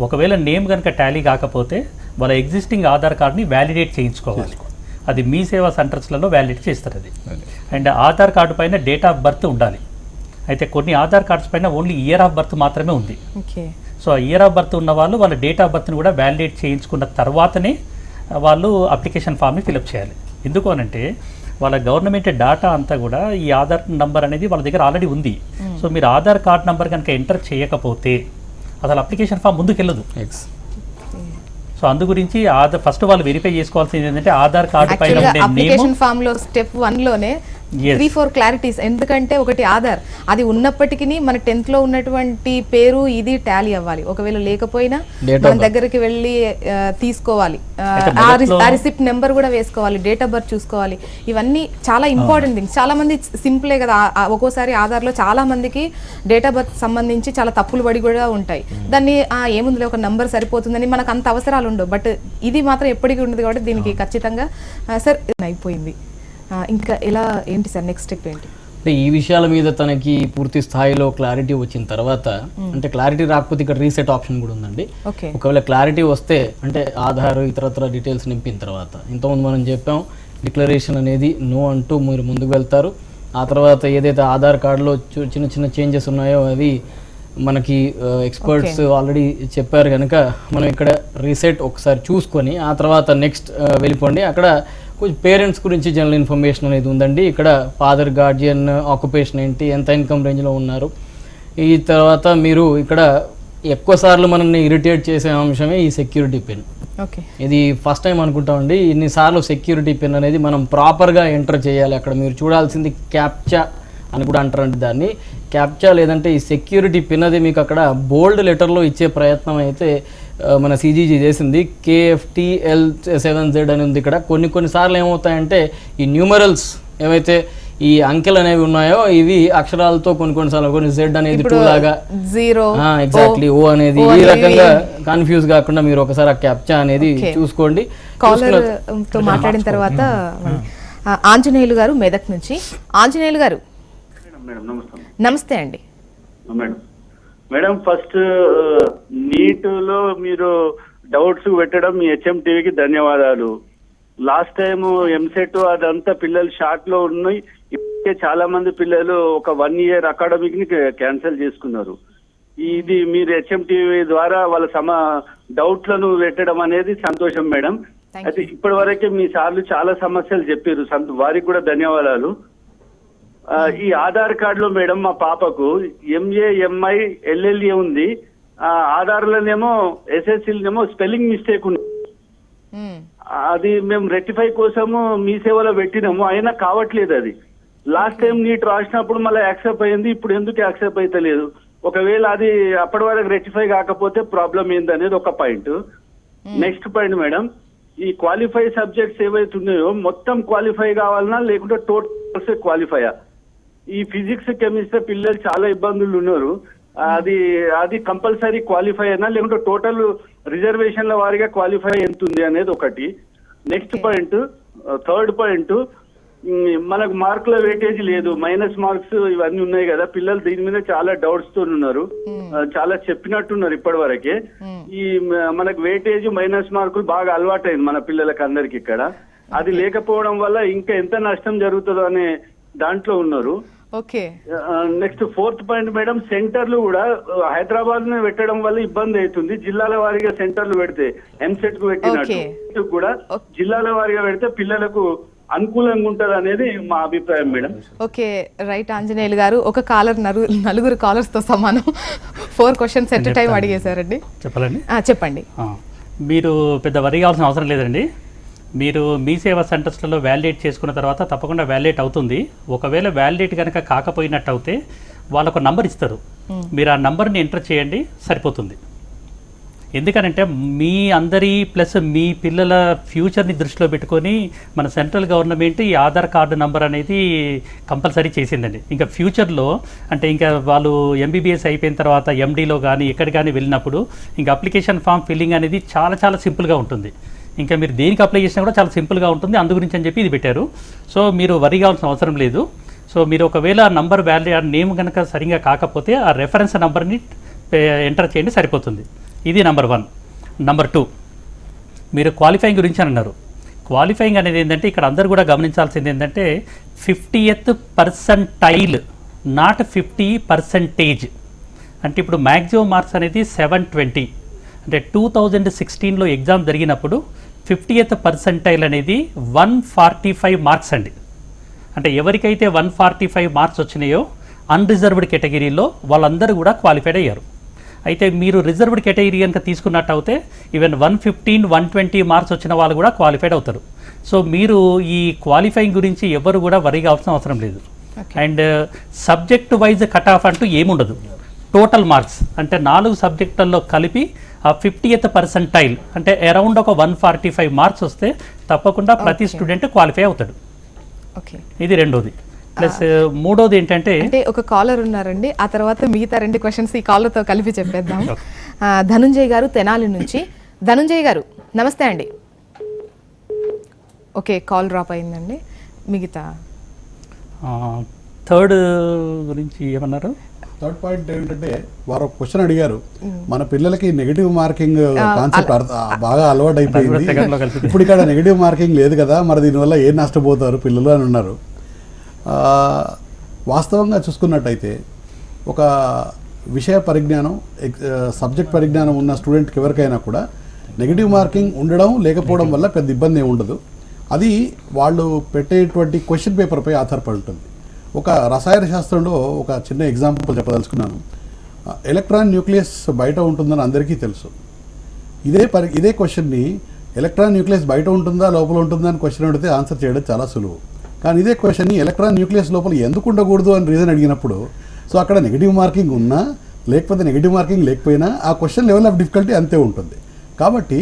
ఒకవేళ నేమ్ కనుక టాలీ కాకపోతే వాళ్ళ ఎగ్జిస్టింగ్ ఆధార్ కార్డ్ని వ్యాలిడేట్ చేయించుకోవాలి. అది మీ సేవా సెంటర్స్లలో వ్యాలిడేట్ చేస్తారు అది. అండ్ ఆధార్ కార్డు పైన డేట్ ఆఫ్ బర్త్ ఉండాలి. అయితే కొన్ని ఆధార్ కార్డ్స్ పైన ఓన్లీ ఇయర్ ఆఫ్ బర్త్ మాత్రమే ఉంది. సో ఆ ఇయర్ ఆఫ్ బర్త్ ఉన్న వాళ్ళు వాళ్ళ డేట్ ఆఫ్ బర్త్ని కూడా వ్యాలిడేట్ చేయించుకున్న తర్వాతనే వాళ్ళు అప్లికేషన్ ఫామ్ని ఫిలప్ చేయాలి. ఎందుకు అనంటే వాళ్ళ గవర్నమెంట్ డేటా అంతా కూడా ఈ ఆధార్ నంబర్ అనేది వాళ్ళ దగ్గర ఆల్రెడీ ఉంది. సో మీరు ఆధార్ కార్డ్ నంబర్ కనుక ఎంటర్ చేయకపోతే అసలు అప్లికేషన్ ఫామ్ ముందుకెళ్ళదు. సో అందు గురించి ఫస్ట్ వాళ్ళు వెరిఫై చేసుకోవాల్సింది ఏంటంటే ఆధార్ కార్డు పైన అప్లికేషన్ ఫామ్ లో స్టెప్ 1 లోనే 3-4 క్లారిటీస్. ఎందుకంటే ఒకటి ఆధార్ అది ఉన్నప్పటికీ మన 10th లో ఉన్నటువంటి పేరు ఇది టాలీ అవ్వాలి. ఒకవేళ లేకపోయినా మన దగ్గరికి వెళ్ళి తీసుకోవాలి, ఆ రిసిప్ట్ నెంబర్ కూడా వేసుకోవాలి, డేట్ ఆఫ్ బర్త్ చూసుకోవాలి. ఇవన్నీ చాలా ఇంపార్టెంట్ థింగ్స్. చాలా మంది సింపులే కదా, ఒక్కోసారి ఆధార్లో చాలా మందికి డేట్ ఆఫ్ బర్త్ సంబంధించి చాలా తప్పులు పడి కూడా ఉంటాయి. దాన్ని ఏముంది ఒక నంబర్ సరిపోతుందని మనకు అంత అవసరాలు ఉండవు. బట్ ఇది మాత్రం ఎప్పటికీ ఉండదు కాబట్టి దీనికి ఖచ్చితంగా సార్ అయిపోయింది. ఇంకా ఎలా ఏంటి సార్ నెక్స్ట్ స్టెప్ ఏంటి? అంటే ఈ విషయాల మీద తనకి పూర్తి స్థాయిలో క్లారిటీ వచ్చిన తర్వాత, అంటే క్లారిటీ రాకపోతే ఇక్కడ రీసెట్ ఆప్షన్ కూడా ఉందండి. ఒకవేళ క్లారిటీ వస్తే అంటే ఆధార్ ఇతరత్ర డీటెయిల్స్ నింపిన తర్వాత, ఇంతకుముందు మనం చెప్పాం డిక్లరేషన్ అనేది నో అంటూ మీరు ముందుకు వెళ్తారు. ఆ తర్వాత ఏదైతే ఆధార్ కార్డులో చిన్న చిన్న చేంజెస్ ఉన్నాయో అవి మనకి ఎక్స్పర్ట్స్ ఆల్రెడీ చెప్పారు కనుక మనం ఇక్కడ రీసెట్ ఒకసారి చూసుకొని ఆ తర్వాత నెక్స్ట్ వెళ్ళిపోండి. అక్కడ కొంచెం పేరెంట్స్ గురించి జనరల్ ఇన్ఫర్మేషన్ అనేది ఉందండి. ఇక్కడ ఫాదర్, గార్జియన్, ఆక్యుపేషన్ ఏంటి, ఎంత ఇన్కమ్ రేంజ్లో ఉన్నారు. ఈ తర్వాత మీరు ఇక్కడ ఎక్కువ సార్లు మనల్ని ఇరిటేట్ చేసే అంశమే ఈ సెక్యూరిటీ పిన్. ఇది ఫస్ట్ టైం అనుకుంటామండి, ఇన్నిసార్లు సెక్యూరిటీ పిన్ అనేది మనం ప్రాపర్గా ఎంటర్ చేయాలి. అక్కడ మీరు చూడాల్సింది క్యాప్చా అని కూడా అంటారండి దాన్ని. క్యాప్చా లేదంటే ఈ సెక్యూరిటీ పిన్ అది మీకు అక్కడ బోల్డ్ లెటర్లో ఇచ్చే ప్రయత్నం అయితే మన సిజీజీ చేసింది. KFTL7Z అని ఉంది. ఇక్కడ కొన్నిసార్లు ఏమవుతాయంటే ఈ న్యూమరల్స్ ఏవైతే ఈ అంకెలు అనేవి ఉన్నాయో ఇవి అక్షరాలతో కొన్నిసార్లు కొన్ని Z అనేది 2 లాగా, ఎగ్జాక్ట్లీ O అనేది ఈ రకంగా కన్ఫ్యూజ్ కాకుండా మీరు ఒకసారి ఆ క్యాప్చా అనేది చూసుకోండి. కాలర్ తో మాట్లాడిన తర్వాత ఆంజనేయులు గారు మెదక్ నుంచి. ఆంజనేయులు గారు నమస్తే అండి. మేడం ఫస్ట్ నీట్లో మీరు డౌట్స్ పెట్టడం మీ HMTVకి ధన్యవాదాలు. లాస్ట్ టైం ఎంసెట్ అదంతా పిల్లలు షార్ట్ లో ఉన్నాయి. ఇప్పటికే చాలా మంది పిల్లలు ఒక 1 year అకాడమిక్ ని క్యాన్సిల్ చేసుకున్నారు. ఇది మీరు HMTV ద్వారా వాళ్ళ డౌట్లను పెట్టడం అనేది సంతోషం మేడం. అయితే ఇప్పటి వరకే మీ సార్లు చాలా సమస్యలు చెప్పారు, వారికి కూడా ధన్యవాదాలు. ఈ ఆధార్ కార్డులో మేడం మా పాపకు MA, MI, LLA ఉంది. ఆధార్లోనేమో SSCలోనేమో స్పెల్లింగ్ మిస్టేక్ ఉంది. అది మేము రెక్టిఫై కోసము మీ సేవలో పెట్టినాము, అయినా కావట్లేదు. అది లాస్ట్ టైం నీట్ రాసినప్పుడు మళ్ళీ యాక్సెప్ట్ అయింది, ఇప్పుడు ఎందుకు యాక్సెప్ట్ అయితే లేదు? ఒకవేళ అది అప్పటి వరకు రెక్టిఫై కాకపోతే ప్రాబ్లం ఏంది అనేది ఒక పాయింట్. నెక్స్ట్ పాయింట్ మేడం, ఈ క్వాలిఫై సబ్జెక్ట్స్ ఏవైతే ఉన్నాయో మొత్తం క్వాలిఫై కావాలన్నా లేకుంటే టోటల్ క్వాలిఫైయా? ఈ ఫిజిక్స్, కెమిస్ట్రీ పిల్లలు చాలా ఇబ్బందులు ఉన్నారు. అది కంపల్సరీ క్వాలిఫై అయినా లేకుంటే టోటల్ రిజర్వేషన్ల వారిగా క్వాలిఫై ఎంత ఉంది అనేది ఒకటి. నెక్స్ట్ పాయింట్, థర్డ్ పాయింట్, మనకు మార్కుల వెయిటేజ్ లేదు, మైనస్ మార్క్స్ ఇవన్నీ ఉన్నాయి కదా, పిల్లలు దీని మీద చాలా డౌట్స్ తో ఉన్నారు, చాలా చెప్పినట్టున్నారు ఇప్పటి వరకే. ఈ మనకు వెయిటేజ్ మైనస్ మార్కులు బాగా అలవాటైంది మన పిల్లలకి అందరికి ఇక్కడ. అది లేకపోవడం వల్ల ఇంకా ఎంత నష్టం జరుగుతుందో అనే దాంట్లో ఉన్నారు. Okay, next fourth point madam, సెంటర్లు కూడా హైదరాబాద్ నే పెట్టడం వల్ల ఇబ్బంది అవుతుంది. జిల్లాల వారీగా సెంటర్లు పెడితే ఎంసెట్ కు పెట్టినట్టు కూడా జిల్లాల వారీగా పెడితే పిల్లలకు అనుకూలంగా ఉంటది అనేది మా అభిప్రాయం మేడం. ఓకే, రైట్ ఆంజనేయులు గారు. ఒక కాలర్ నలుగురు కాలర్స్ తో సమానం 4 క్వశ్చన్స్ ఎట్ టైం అడిగేశారండి. చెప్పాలండి? చెప్పండి. మీరు పెద్ద వరి కావాల్సిన అవసరం లేదండి. మీరు మీ సేవా సెంటర్స్లలో వ్యాలిడేట్ చేసుకున్న తర్వాత తప్పకుండా వ్యాలిడేట్ అవుతుంది. ఒకవేళ వ్యాలిడేట్ కనుక కాకపోయినట్టు అయితే వాళ్ళకు నంబర్ ఇస్తారు, మీరు ఆ నంబర్ని ఎంటర్ చేయండి, సరిపోతుంది. ఎందుకనంటే మీ అందరి ప్లస్ మీ పిల్లల ఫ్యూచర్ని దృష్టిలో పెట్టుకొని మన సెంట్రల్ గవర్నమెంట్ ఈ ఆధార్ కార్డు నంబర్ అనేది కంపల్సరీ చేసిందండి. ఇంకా ఫ్యూచర్లో అంటే ఇంకా వాళ్ళు ఎంబీబీఎస్ అయిపోయిన తర్వాత ఎండీలో కానీ ఎక్కడికి కానీ వెళ్ళినప్పుడు ఇంకా అప్లికేషన్ ఫామ్ ఫిల్లింగ్ అనేది చాలా చాలా సింపుల్గా ఉంటుంది. ఇంకా మీరు దేనికి అప్లై చేసినా కూడా చాలా సింపుల్గా ఉంటుంది. అందు గురించి అని చెప్పి ఇది పెట్టారు. సో మీరు వరి కావాల్సిన అవసరం లేదు. సో మీరు ఒకవేళ ఆ నంబర్ వ్యాలిడ్ ఆ నేమ్ కనుక సరిగ్గా కాకపోతే ఆ రెఫరెన్స్ నంబర్ని ఎంటర్ చేయండి, సరిపోతుంది. ఇది నెంబర్ 1. నెంబర్ 2, మీరు క్వాలిఫైయింగ్ గురించి అన్నారు. క్వాలిఫైయింగ్ అనేది ఏంటంటే ఇక్కడ అందరూ కూడా గమనించాల్సింది ఏంటంటే 50th పర్సెంటైల్, నాట్ 50%. అంటే ఇప్పుడు మ్యాక్సిమం మార్క్స్ అనేది 720. అంటే 2016లో ఎగ్జామ్ జరిగినప్పుడు 50th పర్సెంటైల్ అనేది 145 మార్క్స్ అండి. అంటే ఎవరికైతే 145 మార్క్స్ వచ్చినాయో అన్రిజర్వ్డ్ కేటగిరీలో వాళ్ళందరూ కూడా క్వాలిఫైడ్ అయ్యారు. అయితే మీరు రిజర్వ్డ్ కేటగిరీ కనుక తీసుకున్నట్టు అయితే ఈవెన్ 115, 120 మార్క్స్ వచ్చిన వాళ్ళు కూడా క్వాలిఫైడ్ అవుతారు. సో మీరు ఈ క్వాలిఫైయింగ్ గురించి ఎవరు కూడా వరి కావాల్సిన అవసరం లేదు. And subject wise cut off అంటూ ఏముండదు. టోటల్ మార్క్స్ అంటే 4 సబ్జెక్టుల్లో కలిపి ఆ 50th పర్సెంటైల్ అంటే అరౌండ్ ఒక 145 మార్క్స్ వస్తే తప్పకుండా ప్రతి స్టూడెంట్ క్వాలిఫై అవుతాడు. ఇది రెండోది. ప్లస్ మూడోది ఏంటంటే అంటే ఒక కాలర్ ఉన్నారండి, ఆ తర్వాత మిగతా 2 క్వశ్చన్స్ ఈ కాలర్తో కలిపి చెప్పేద్దాం. ధనుంజయ్ గారు తెనాలి నుంచి. ధనుంజయ్ గారు నమస్తే అండి. ఓకే, కాల్ డ్రాప్ అయిందండి. మిగతా థర్డ్ గురించి ఏమన్నారు? థర్డ్ పాయింట్ ఏంటంటే వారు ఒక క్వశ్చన్ అడిగారు, మన పిల్లలకి నెగిటివ్ మార్కింగ్ కాన్సెప్ట్ బాగా అలవాటు అయిపోయింది, ఇప్పుడు ఇక్కడ నెగిటివ్ మార్కింగ్ లేదు కదా, మరి దీనివల్ల ఏం నష్టపోతారు పిల్లలు అని ఉన్నారు. వాస్తవంగా చూసుకున్నట్టయితే ఒక విషయ పరిజ్ఞానం, సబ్జెక్ట్ పరిజ్ఞానం ఉన్న స్టూడెంట్కి ఎవరికైనా కూడా నెగిటివ్ మార్కింగ్ ఉండడం లేకపోవడం వల్ల పెద్ద ఇబ్బంది ఏమి ఉండదు. అది వాళ్ళు పెట్టేటువంటి క్వశ్చన్ పేపర్పై ఆధారపడి ఉంటుంది. ఒక రసాయన శాస్త్రంలో ఒక చిన్న ఎగ్జాంపుల్ చెప్పదలుచుకున్నాను. ఎలక్ట్రాన్ న్యూక్లియస్ బయట ఉంటుందని అందరికీ తెలుసు. ఇదే క్వశ్చన్ని ఎలక్ట్రాన్ న్యూక్లియస్ బయట ఉంటుందా లోపల ఉంటుందా అని క్వశ్చన్ అడిగితే ఆన్సర్ చేయడం చాలా సులువు. కానీ ఇదే క్వశ్చన్ని ఎలక్ట్రాన్ న్యూక్లియస్ లోపల ఎందుకు ఉండకూడదు అని రీజన్ అడిగినప్పుడు, సో అక్కడ నెగిటివ్ మార్కింగ్ ఉన్నా లేకపోతే నెగిటివ్ మార్కింగ్ లేకపోయినా ఆ క్వశ్చన్ లెవెల్ ఆఫ్ డిఫికల్టీ అంతే ఉంటుంది. కాబట్టి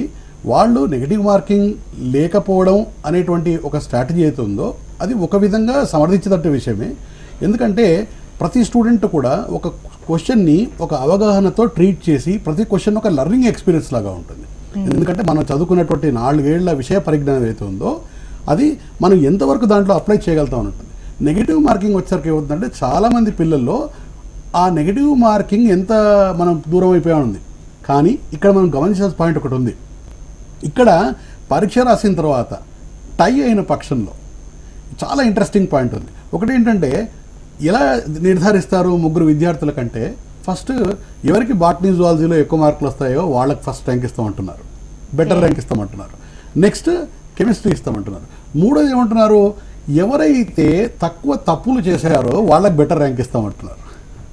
వాళ్ళు నెగిటివ్ మార్కింగ్ లేకపోవడం అనేటువంటి ఒక స్ట్రాటజీ అయితే ఉందో అది ఒక విధంగా సమర్థించేటట్టు విషయమే. ఎందుకంటే ప్రతి స్టూడెంట్ కూడా ఒక క్వశ్చన్ని ఒక అవగాహనతో ట్రీట్ చేసి ప్రతి క్వశ్చన్ ఒక లెర్నింగ్ ఎక్స్పీరియన్స్ లాగా ఉంటుంది. ఎందుకంటే మనం చదువుకున్నటువంటి 4 ఏళ్ల విషయ పరిజ్ఞానం ఏదైతే ఉందో అది మనం ఎంతవరకు దాంట్లో అప్లై చేయగలుగుతాం ఉంటుంది. నెగిటివ్ మార్కింగ్ వచ్చేసరికి ఏమవుతుందంటే చాలామంది పిల్లల్లో ఆ నెగిటివ్ మార్కింగ్ ఎంత మనం దూరం అయిపోయా ఉంది. కానీ ఇక్కడ మనం గమనించాల్సిన పాయింట్ ఒకటి ఉంది. ఇక్కడ పరీక్ష రాసిన తర్వాత టై అయిన పక్షంలో చాలా ఇంట్రెస్టింగ్ పాయింట్ ఉంది. ఒకటి ఏంటంటే ఎలా నిర్ధారిస్తారు ముగ్గురు విద్యార్థుల కంటే, ఫస్ట్ ఎవరికి బాటనీ జువాలజీలో ఎక్కువ మార్కులు వస్తాయో వాళ్ళకి ఫస్ట్ ర్యాంక్ ఇస్తామంటున్నారు, బెటర్ ర్యాంక్ ఇస్తామంటున్నారు. నెక్స్ట్ కెమిస్ట్రీ ఇస్తామంటున్నారు. మూడోది ఏమంటున్నారు, ఎవరైతే తక్కువ తప్పులు చేశారో వాళ్ళకి బెటర్ ర్యాంక్ ఇస్తామంటున్నారు.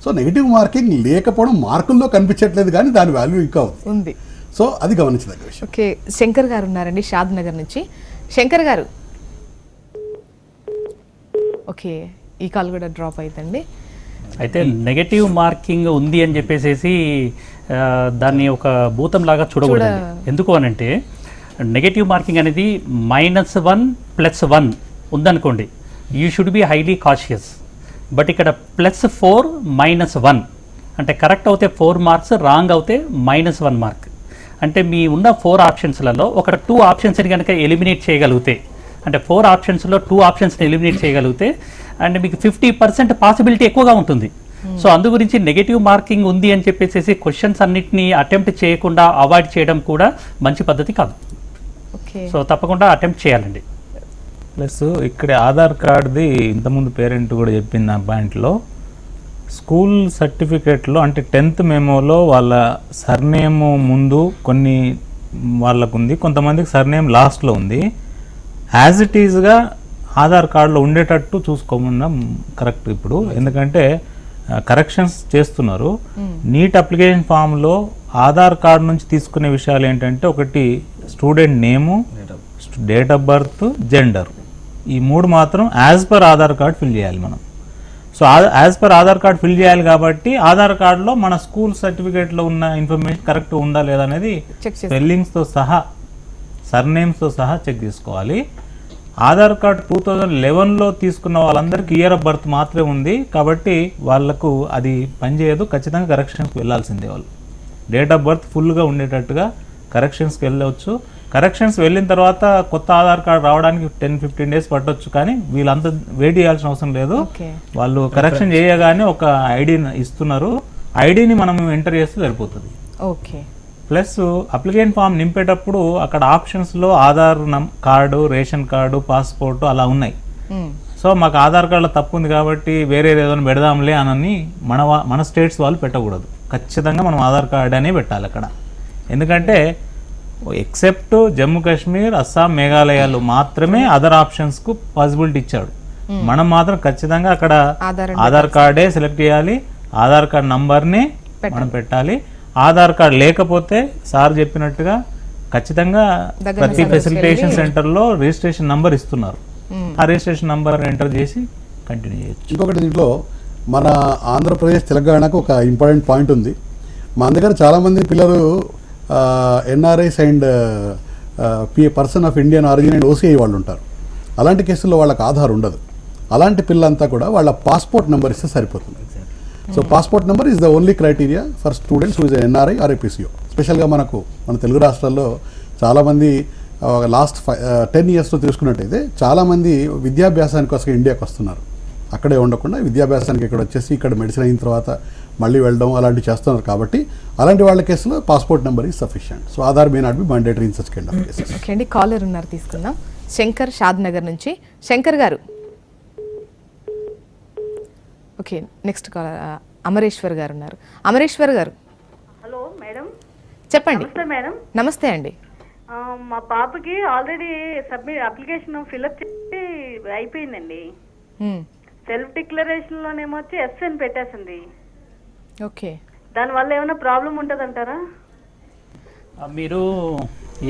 సో నెగిటివ్ మార్కింగ్ లేకపోవడం మార్కుల్లో కనిపించట్లేదు, కానీ దాని వాల్యూ ఇంకా ఉంది. సో అది గమనించదగ్గ విషయం. ఓకే, శంకర్ గారు ఉన్నారండి షాద్ నగర్ నుంచి. శంకర్ గారు, ఓకే ఈ కాల్ కూడా డ్రాప్ అవుతుంది. అయితే నెగటివ్ మార్కింగ్ ఉంది అని చెప్పేసి దాన్ని ఒక భూతం లాగా చూడకూడదు. ఎందుకు అనంటే నెగటివ్ మార్కింగ్ అనేది -1 + 1 ఉందనుకోండి, you should be highly cautious. But ఇక్కడ +4 -1 అంటే కరెక్ట్ అవుతే 4 మార్క్స్, రాంగ్ అవుతే -1 మార్క్. అంటే మీ ఉన్న 4 ఆప్షన్స్లలో ఒక 2 ఆప్షన్స్ని కనుక ఎలిమినేట్ చేయగలిగితే అంటే 4 ఆప్షన్స్లో 2 ఆప్షన్స్ని ఎలిమినేట్ చేయగలిగితే అండ్ మీకు 50% పాసిబిలిటీ ఎక్కువగా ఉంటుంది. సో అందు గురించి నెగటివ్ మార్కింగ్ ఉంది అని చెప్పేసి క్వశ్చన్స్ అన్నిటిని అటెంప్ట్ చేయకుండా అవాయిడ్ చేయడం కూడా మంచి పద్ధతి కాదు. ఓకే, సో తప్పకుండా అటెంప్ట్ చేయాలండి. ప్లస్ ఇక్కడ ఆధార్ కార్డుది ఇంతకుముందు పేరెంట్ కూడా చెప్పింది ఆ పాయింట్లో, స్కూల్ సర్టిఫికేట్లో అంటే 10th మెమోలో వాళ్ళ సర్నేమ్ ముందు కొన్ని వాళ్ళకు ఉంది, కొంతమందికి సర్నేమ్ లాస్ట్లో ఉంది. యాజ్ ఇట్ ఈజ్గా ఆధార్ కార్డులో ఉండేటట్టు చూసుకోమన్నా కరెక్ట్ ఇప్పుడు, ఎందుకంటే కరెక్షన్స్ చేస్తున్నారు. నీట్ అప్లికేషన్ ఫామ్లో ఆధార్ కార్డు నుంచి తీసుకునే విషయాలు ఏంటంటే, ఒకటి student name, date of birth, gender, ఈ 3 మాత్రం as per Aadhaar card fill చేయాలి మనం. So as per Aadhaar card fill చేయాలి కాబట్టి ఆధార్ కార్డులో మన స్కూల్ సర్టిఫికేట్లో ఉన్న ఇన్ఫర్మేషన్ కరెక్ట్ ఉందా లేదా అనేది స్పెల్లింగ్స్తో సహా సర్నేమ్స్తో సహా చెక్ చేసుకోవాలి. ఆధార్ కార్డ్ 2011లో తీసుకున్న వాళ్ళందరికీ ఇయర్ ఆఫ్ బర్త్ మాత్రమే ఉంది కాబట్టి వాళ్ళకు అది పనిచేయదు, ఖచ్చితంగా కరెక్షన్స్కి వెళ్ళాల్సిందే. వాళ్ళు డేట్ ఆఫ్ బర్త్ ఫుల్గా ఉండేటట్టుగా కరెక్షన్స్కి వెళ్ళవచ్చు. కరెక్షన్స్ వెళ్ళిన తర్వాత కొత్త ఆధార్ కార్డు రావడానికి 10-15 డేస్ పట్టొచ్చు, కానీ వీళ్ళంతా వెయిట్ చేయాల్సిన అవసరం లేదు. వాళ్ళు కరెక్షన్ చేయగానే ఒక ఐడిని ఇస్తున్నారు, ఐడిని మనం ఎంటర్ చేస్తే సరిపోతుంది. ఓకే. ప్లస్ అప్లికేషన్ ఫామ్ నింపేటప్పుడు అక్కడ ఆప్షన్స్లో Aadhaar card, ration card, passport అలా ఉన్నాయి. సో మాకు ఆధార్ కార్డులో తప్పు ఉంది కాబట్టి వేరేది ఏదైనా పెడదాంలే అని మన స్టేట్స్ వాళ్ళు పెట్టకూడదు. ఖచ్చితంగా మనం ఆధార్ కార్డు అనే పెట్టాలి అక్కడ. ఎందుకంటే ఎక్సెప్ట్ జమ్మూ కాశ్మీర్, అస్సాం, మేఘాలయాలు మాత్రమే అదర్ ఆప్షన్స్కు పాసిబిలిటీ ఇచ్చాడు. మనం మాత్రం ఖచ్చితంగా అక్కడ ఆధార్ కార్డే సెలెక్ట్ చేయాలి, ఆధార్ కార్డ్ నంబర్ని మనం పెట్టాలి. ఆధార్ కార్డ్ లేకపోతే సార్ చెప్పినట్టుగా ఖచ్చితంగా ప్రతి ఫెసిలిటేషన్ సెంటర్లో రిజిస్ట్రేషన్ నంబర్ ఇస్తున్నారు, ఆ రిజిస్ట్రేషన్ నంబర్ ఎంటర్ చేసి కంటిన్యూ చేయొచ్చు. ఇంకొకటి దీంట్లో మన ఆంధ్రప్రదేశ్, తెలంగాణకు ఒక ఇంపార్టెంట్ పాయింట్ ఉంది. మన దగ్గర చాలామంది పిల్లలు NRIs and person of Indian origin and OCI వాళ్ళు ఉంటారు. అలాంటి కేసుల్లో వాళ్ళకి ఆధార్ ఉండదు. అలాంటి పిల్లలంతా కూడా వాళ్ళ పాస్పోర్ట్ నెంబర్ ఇస్తే సరిపోతుంది. So passport number is the only criteria for students who is NRI or ఏపీసీఓ. స్పెషల్గా మన తెలుగు రాష్ట్రాల్లో చాలామంది లాస్ట్ 10 yearsలో తీసుకున్నట్టయితే చాలామంది విద్యాభ్యాసానికి కోసం ఇండియాకి వస్తున్నారు. అక్కడే ఉండకుండా విద్యాభ్యాసానికి ఇక్కడ వచ్చేసి ఇక్కడ మెడిసిన్ అయిన తర్వాత మళ్ళీ వెళ్ళడం అలాంటివి చేస్తున్నారు. కాబట్టి అలాంటి వాళ్ళ కేసులో passport number is sufficient. So Aadhaar may not be mandatory in such kind of cases. Okay అండి, కాలర్ ఉన్నారు, తీసుకుందాం. శంకర్, షాద్ నగర్ నుంచి. శంకర్ గారు. ఓకే, నెక్స్ట్ కాలర్ అమరేశ్వర్ గారు ఉన్నారు. అమరేశ్వర్ గారు. హలో మేడం, చెప్పండి. నమస్తే మేడం. నమస్తే అండి. మా పాపకి ఆల్రెడీ అప్లికేషన్ ఫిల్అప్ చేసి అయిపోయిందండి. సెల్ఫ్ డిక్లరేషన్లోనేమో వచ్చి ఎస్ అని పెట్టేసింది. ఓకే, దానివల్ల ఏమైనా ప్రాబ్లం ఉంటుందంటారా? మీరు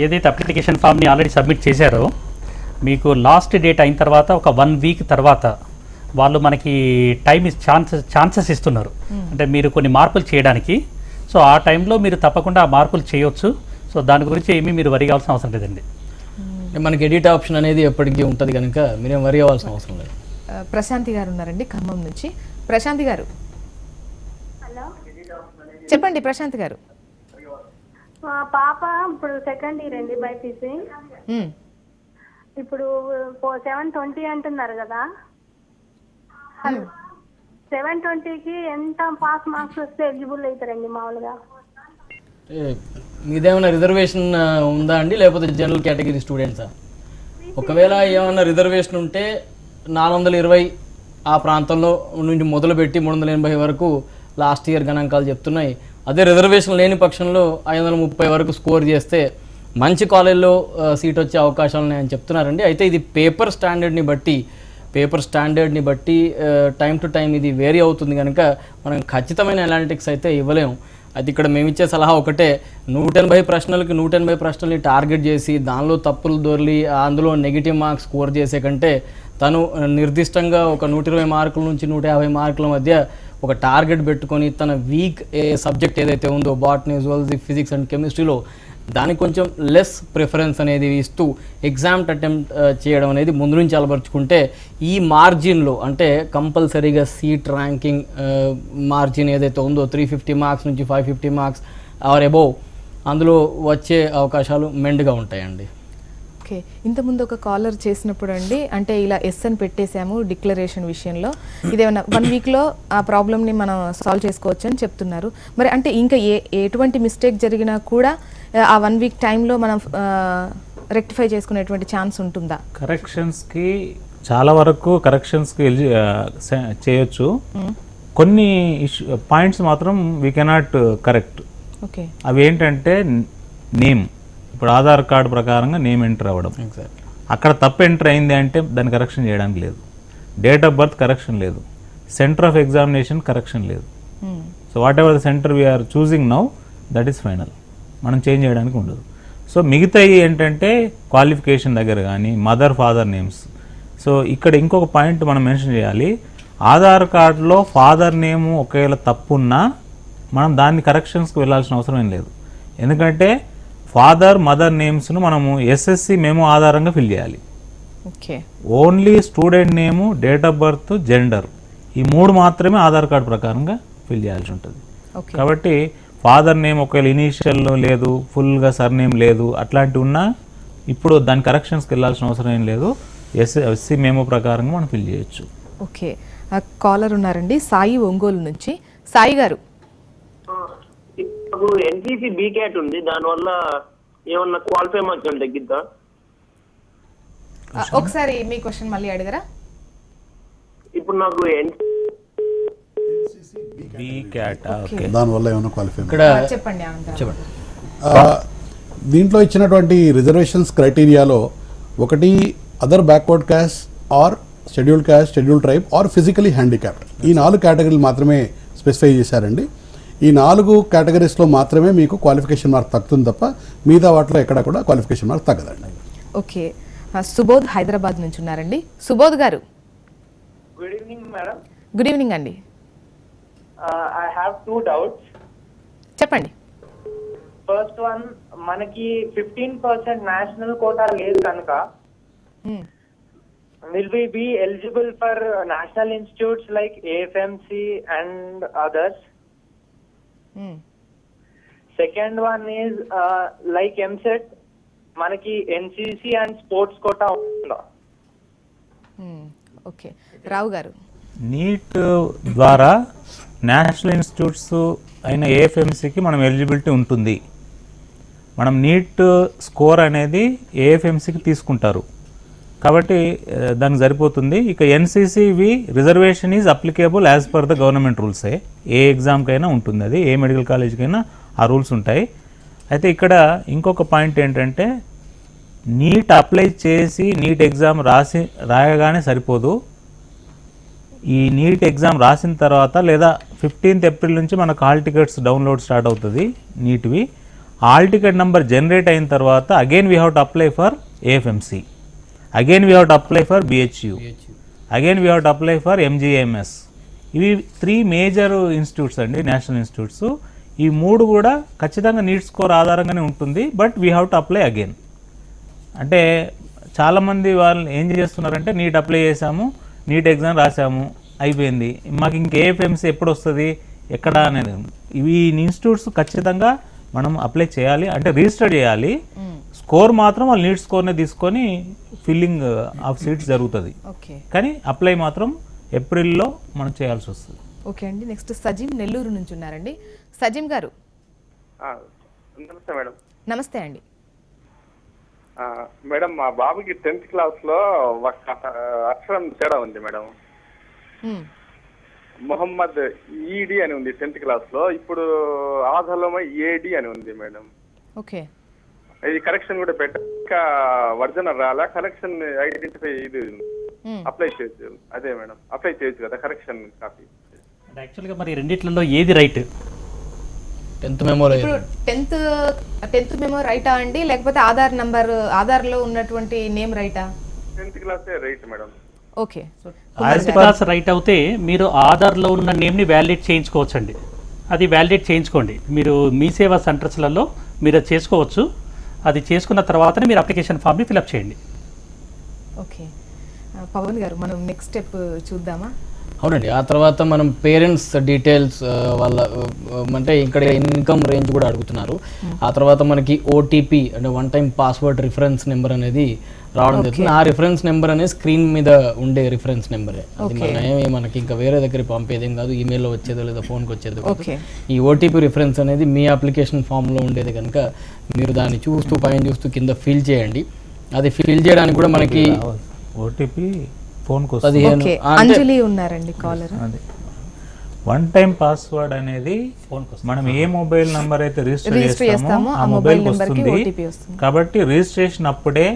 ఏదైతే అప్లికేషన్ ఫామ్ని ఆల్రెడీ సబ్మిట్ చేశారో మీకు లాస్ట్ డేట్ అయిన తర్వాత ఒక 1 week తర్వాత వాళ్ళు మనకి ఛాన్సెస్ ఇస్తున్నారు. అంటే మీరు కొన్ని మార్పులు చేయడానికి. సో ఆ టైంలో మీరు తప్పకుండా ఆ మార్పులు చేయొచ్చు. సో దాని గురించి ఏమీ మీరు వరి కావాల్సిన అవసరం లేదండి. మనకి ఎడిట్ ఆప్షన్ అనేది ఎప్పటికీ ఉంటుంది కనుక మీరేం వరి అవ్వాల్సిన అవసరం లేదు. ప్రశాంతి గారు ఉన్నారండి ఖమ్మం నుంచి. ప్రశాంతి గారు. హలో, చెప్పండి ప్రశాంతి గారు. మా పాప ఇప్పుడు 2nd year అండి బైపీసీ. ఇప్పుడు 720 అంటున్నారు కదా. 720కి ఎంత పాస్ మార్క్స్ వస్తే ఎలిజిబుల్ అవుతారండి మామూలుగా? మీదేమైనా రిజర్వేషన్ ఉందా అండి, లేకపోతే జనరల్ కేటగిరీ స్టూడెంట్సా? ఒకవేళ ఏమైనా రిజర్వేషన్ ఉంటే 420 ఆ ప్రాంతంలో నుంచి మొదలుపెట్టి 380 వరకు లాస్ట్ ఇయర్ గణాంకాలు చెప్తున్నాయి. అదే రిజర్వేషన్ లేని పక్షంలో 530 వరకు స్కోర్ చేస్తే మంచి కాలేజ్లో సీట్ వచ్చే అవకాశాలు ఉన్నాయని చెప్తున్నారండి. అయితే ఇది పేపర్ స్టాండర్డ్ని బట్టి టైం టు టైం ఇది వేరీ అవుతుంది కనుక మనం ఖచ్చితమైన అనాలిటిక్స్ అయితే ఇవ్వలేము. అది ఇక్కడ మేము ఇచ్చే సలహా ఒకటే, 180 ప్రశ్నల్ని టార్గెట్ చేసి దానిలో తప్పులు దొర్లి అందులో నెగిటివ్ మార్క్స్ స్కోర్ చేసే కంటే తను నిర్దిష్టంగా ఒక 120 మార్కుల నుంచి 150 మార్కుల మధ్య ఒక టార్గెట్ పెట్టుకొని తన వీక్ సబ్జెక్ట్ ఏదైతే ఉందో బాటనీ, జువాలజీ, ఫిజిక్స్ అండ్ కెమిస్ట్రీలో దానికి కొంచెం లెస్ ప్రిఫరెన్స్ అనేది ఇస్తూ ఎగ్జామ్ అటెంప్ట్ చేయడం అనేది ముందు నుంచి అలవరుచుకుంటే ఈ మార్జిన్లో అంటే కంపల్సరీగా సీట్ ర్యాంకింగ్ మార్జిన్ ఏదైతే ఉందో 350 మార్క్స్ నుంచి 550 మార్క్స్ ఆర్ అబోవ్ అందులో వచ్చే అవకాశాలు మెండుగా ఉంటాయండి. ఓకే, ఇంతకుముందు ఒక కాలర్ చేసినప్పుడు అండి, అంటే ఇలా ఎస్ అని పెట్టేశాము డిక్లరేషన్ విషయంలో, ఇదేమన్నా 1 వీక్లో ఆ ప్రాబ్లమ్ని మనం సాల్వ్ చేసుకోవచ్చు అని చెప్తున్నారు. మరి అంటే ఇంకా ఎటువంటి మిస్టేక్ జరిగినా కూడా ఆ 1 వీక్ టైంలో మనం రెక్టిఫై చేసుకునేటువంటి ఛాన్స్ ఉంటుందా? కరెక్షన్స్కి చాలా వరకు కరెక్షన్స్కి చేయొచ్చు. కొన్ని పాయింట్స్ మాత్రం వీ కెనాట్ కరెక్ట్. ఓకే, అవి ఏంటంటే నేమ్, ఇప్పుడు ఆధార్ కార్డు ప్రకారంగా నేమ్ ఎంటర్ అవ్వడం, అక్కడ తప్పు ఎంటర్ అయింది అంటే దాన్ని కరెక్షన్ చేయడానికి లేదు. డేట్ ఆఫ్ బర్త్ కరెక్షన్ లేదు, సెంటర్ ఆఫ్ ఎగ్జామినేషన్ కరెక్షన్ లేదు. So whatever the centre we are choosing now that is final, మనం చేంజ్ చేయడానికి ఉండదు. సో మిగతాయి ఏంటంటే క్వాలిఫికేషన్ దగ్గర కానీ మదర్ ఫాదర్ నేమ్స్. సో ఇక్కడ ఇంకొక పాయింట్ మనం మెన్షన్ చేయాలి, ఆధార్ కార్డులో ఫాదర్ నేము ఒకవేళ తప్పున్నా మనం దాన్ని కరెక్షన్స్కి వెళ్ళాల్సిన అవసరం ఏం లేదు. ఎందుకంటే ఫాదర్ మదర్ నేమ్స్ను మనము ఎస్ఎస్సి మేము ఆధారంగా ఫిల్ చేయాలి. Okay, only student name, date of birth, gender, ఈ 3 మాత్రమే ఆధార్ కార్డు ప్రకారంగా ఫిల్ చేయాల్సి ఉంటుంది. కాబట్టి ఫాదర్ నేమ్ ఒకవేళ ఇనీషియల్ లేదు, ఫుల్గా సర్నేమ్ లేదు, అట్లాంటివి ఉన్నా ఇప్పుడు దాని కరెక్షన్స్కి వెళ్ళాల్సిన అవసరం ఏం లేదు. ఎస్ఎస్సి మేము ప్రకారంగా మనం ఫిల్ చేయొచ్చు. ఓకే, కాలర్ ఉన్నారండి సాయి ఒంగోలు నుంచి. సాయి గారు, నాకు ఎన్సీసీ బీ క్యాట్ ఉంది, దానివల్ల ఏమన్నా క్వాలిఫై మార్క్స్ తగ్గిద్దా? ఒకసారి మీ క్వశ్చన్ మళ్ళీ అడిగారా? ఇప్పుడు నాకు దానివల్ల ఏమైనా క్వాలిఫై ఇక్కడ చెప్పండి. చెప్పండి. దీంట్లో ఇచ్చినటువంటి రిజర్వేషన్స్ క్రైటీరియాలో ఒకటి other backward caste or scheduled caste, scheduled tribe or physically handicapped, ఈ 4 కేటగిరీలు మాత్రమే స్పెసిఫై చేశారండి. ఈ 4 కేటగిరీస్లో మాత్రమే మీకు క్వాలిఫికేషన్ మార్క్ తగ్గుతుంది తప్ప మిగతా వాటిలో ఎక్కడ కూడా క్వాలిఫికేషన్ మార్క్ తగ్గదండి. ఓకే, సుబోధ్ హైదరాబాద్ నుంచి ఉన్నారండి. Subodh garu, good evening madam. Good evening అండి. I have 2 doubts. చెప్పండి. ఫస్ట్ వన్, మనకి 15% నేషనల్ కోటా లేదు కనుక will we be eligible for national institutes like AFMC and others? Second one is like MSET, మనకి NCC and sports quota ఉందా? Okay, రావు గారు, neat ద్వారా national institutes అయిన ఏఎఫ్ఎంసీకి మనం ఎలిజిబిలిటీ ఉంటుంది. మనం నీట్ స్కోర్ అనేది ఏఎఫ్ఎంసీకి తీసుకుంటారు కాబట్టి దానికి సరిపోతుంది. ఇక ఎన్సీసీవి reservation is applicable as per the government రూల్సే, ఏ ఎగ్జామ్కైనా ఉంటుంది, అది ఏ మెడికల్ కాలేజ్కైనా ఆ రూల్స్ ఉంటాయి. అయితే ఇక్కడ ఇంకొక పాయింట్ ఏంటంటే నీట్ అప్లై చేసి నీట్ ఎగ్జామ్ రాయగానే సరిపోదు. ఈ నీట్ ఎగ్జామ్ రాసిన తర్వాత లేదా 15th ఏప్రిల్ నుంచి మనకు హాల్ టికెట్స్ డౌన్లోడ్ స్టార్ట్ అవుతుంది నీట్వి. హాల్ టికెట్ నెంబర్ జనరేట్ అయిన తర్వాత again we have to apply for AFMC, again we have to apply for BHU, again we have to apply for MGMS. ఇవి 3 major institutes అండి, national institutes. ఈ 3 కూడా ఖచ్చితంగా NEET score ఆధారంగానే ఉంటుంది, but we have to apply again. అంటే చాలామంది వాళ్ళు ఏం చేస్తున్నారంటే నీట్ అప్లై చేసాము, నీట్ ఎగ్జామ్ రాసాము, అయిపోయింది, మాకు ఇంక ఏఎఫ్ఎంసీ ఎప్పుడు వస్తుంది ఎక్కడ అనేది. ఇవి ఇన్స్టిట్యూట్స్ ఖచ్చితంగా మనం అప్లై చేయాలి, అంటే రిజిస్టర్ చేయాలి. స్కోర్ మాత్రం వాళ్ళు నీట్ స్కోర్నే తీసుకొని ఫిల్లింగ్ ఆఫ్ సీట్స్ జరుగుతుంది, కానీ అప్లై మాత్రం ఏప్రిల్లో మనం చేయాల్సి వస్తుంది. ఓకే అండి. నెక్స్ట్ సజీం నెల్లూరు నుంచి ఉన్నారండి. సజీం గారు, నమస్తే మేడం. నమస్తే అండి. మేడం, మా బాబుకి 10th క్లాస్లో ఒక అక్షరం తేడా ఉంది మేడం. మొహమ్మద్ ఈడి అని ఉంది 10th క్లాస్లో, ఇప్పుడు ఆధార్లో ఏడి అని ఉంది మేడం. ఓకే, ఇది కరెక్షన్ కూడా పెట్టాక వర్జన రాలా, కరెక్షన్ ఐడెంటిఫై ఇది అప్లై చేయొచ్చు. అదే మేడం, అప్లై చేయొచ్చు కదా కరెక్షన్ కాపీ. యాక్చువల్గా మరి రెండిట్లలో ఏది రైట్? 10th మెమో ఇప్పుడు 10th మెమో రైటా అండి, లేకపోతే ఆధార్ నంబర్, ఆధార్లో ఉన్నటువంటి నేమ్ రైటా? 10th క్లాసే right madam. Okay, 10th class right అవుతే మీరు ఆధార్లో ఉన్న నేమ్ని వ్యాలిడేట్ చేయించుకోవచ్చండి. అది వ్యాలిడేట్ చేయించుకోండి, మీరు మీ సేవా సెంటర్స్లలో మీరు అది చేసుకోవచ్చు. అది చేసుకున్న తర్వాతనే మీరు అప్లికేషన్ ఫామ్ని ఫిలప్ చేయండి. ఓకే, పవన్ గారు, మనం నెక్స్ట్ స్టెప్ చూద్దామా? అవునండి. ఆ తర్వాత మనం పేరెంట్స్ డీటెయిల్స్ వాళ్ళ అంటే ఇక్కడ ఇన్కమ్ రేంజ్ కూడా అడుగుతున్నారు. ఆ తర్వాత మనకి ఓటీపీ అంటే one time password reference number అనేది రావడం జరుగుతుంది. ఆ రిఫరెన్స్ నెంబర్ అనేది స్క్రీన్ మీద ఉండే రిఫరెన్స్ నెంబరే. అది మనకి ఇంకా వేరే దగ్గర పంపేదేం కాదు, ఈమెయిల్లో వచ్చేదో లేదా ఫోన్కి వచ్చేది కాదు. ఈ ఓటీపీ రిఫరెన్స్ అనేది మీ అప్లికేషన్ ఫామ్లో ఉండేది కనుక మీరు దాన్ని చూస్తూ పైన చూస్తూ కింద ఫిల్ చేయండి. అది ఫిల్ చేయడానికి కూడా మనకి ఓటీపీ ఫోన్ అంజలి ఉన్నారండి కాలర్. వన్ టైం పాస్వర్డ్ అనేది మనం ఏ మొబైల్ నంబర్ అయితే రిజిస్టర్ చేస్తామో ఆ మొబైల్ వస్తుంది. కాబట్టి రిజిస్ట్రేషన్ అప్పుడే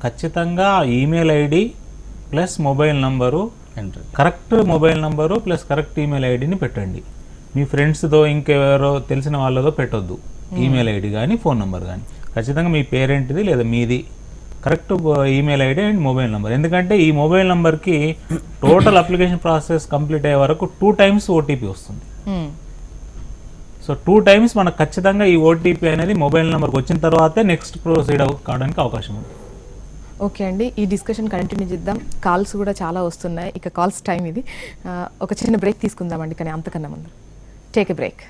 ఖచ్చితంగా email ID plus mobile number, correct mobile number plus correct email ఐడిని పెట్టండి. మీ ఫ్రెండ్స్తో ఇంకెవరో తెలిసిన వాళ్ళతో పెట్టొద్దు ఈమెయిల్ ఐడి కానీ ఫోన్ నెంబర్ కానీ. ఖచ్చితంగా మీ పేరెంట్ది లేదా మీది correct email ID and mobile number. ఎందుకంటే ఈ మొబైల్ నెంబర్కి టోటల్ అప్లికేషన్ ప్రాసెస్ కంప్లీట్ అయ్యే వరకు 2 times ఓటీపీ వస్తుంది. సో 2 times మనకు ఖచ్చితంగా ఈ ఓటీపీ అనేది మొబైల్ నెంబర్కి వచ్చిన తర్వాతే నెక్స్ట్ ప్రొసీడ్ కావడానికి అవకాశం ఉంది. ఓకే అండి, ఈ డిస్కషన్ కంటిన్యూ చేద్దాం. కాల్స్ కూడా చాలా వస్తున్నాయి, ఇక కాల్స్ టైం ఇది. ఒక చిన్న బ్రేక్ తీసుకుందామండి, కానీ అంతకన్నా ముందు టేక్ ఎ బ్రేక్.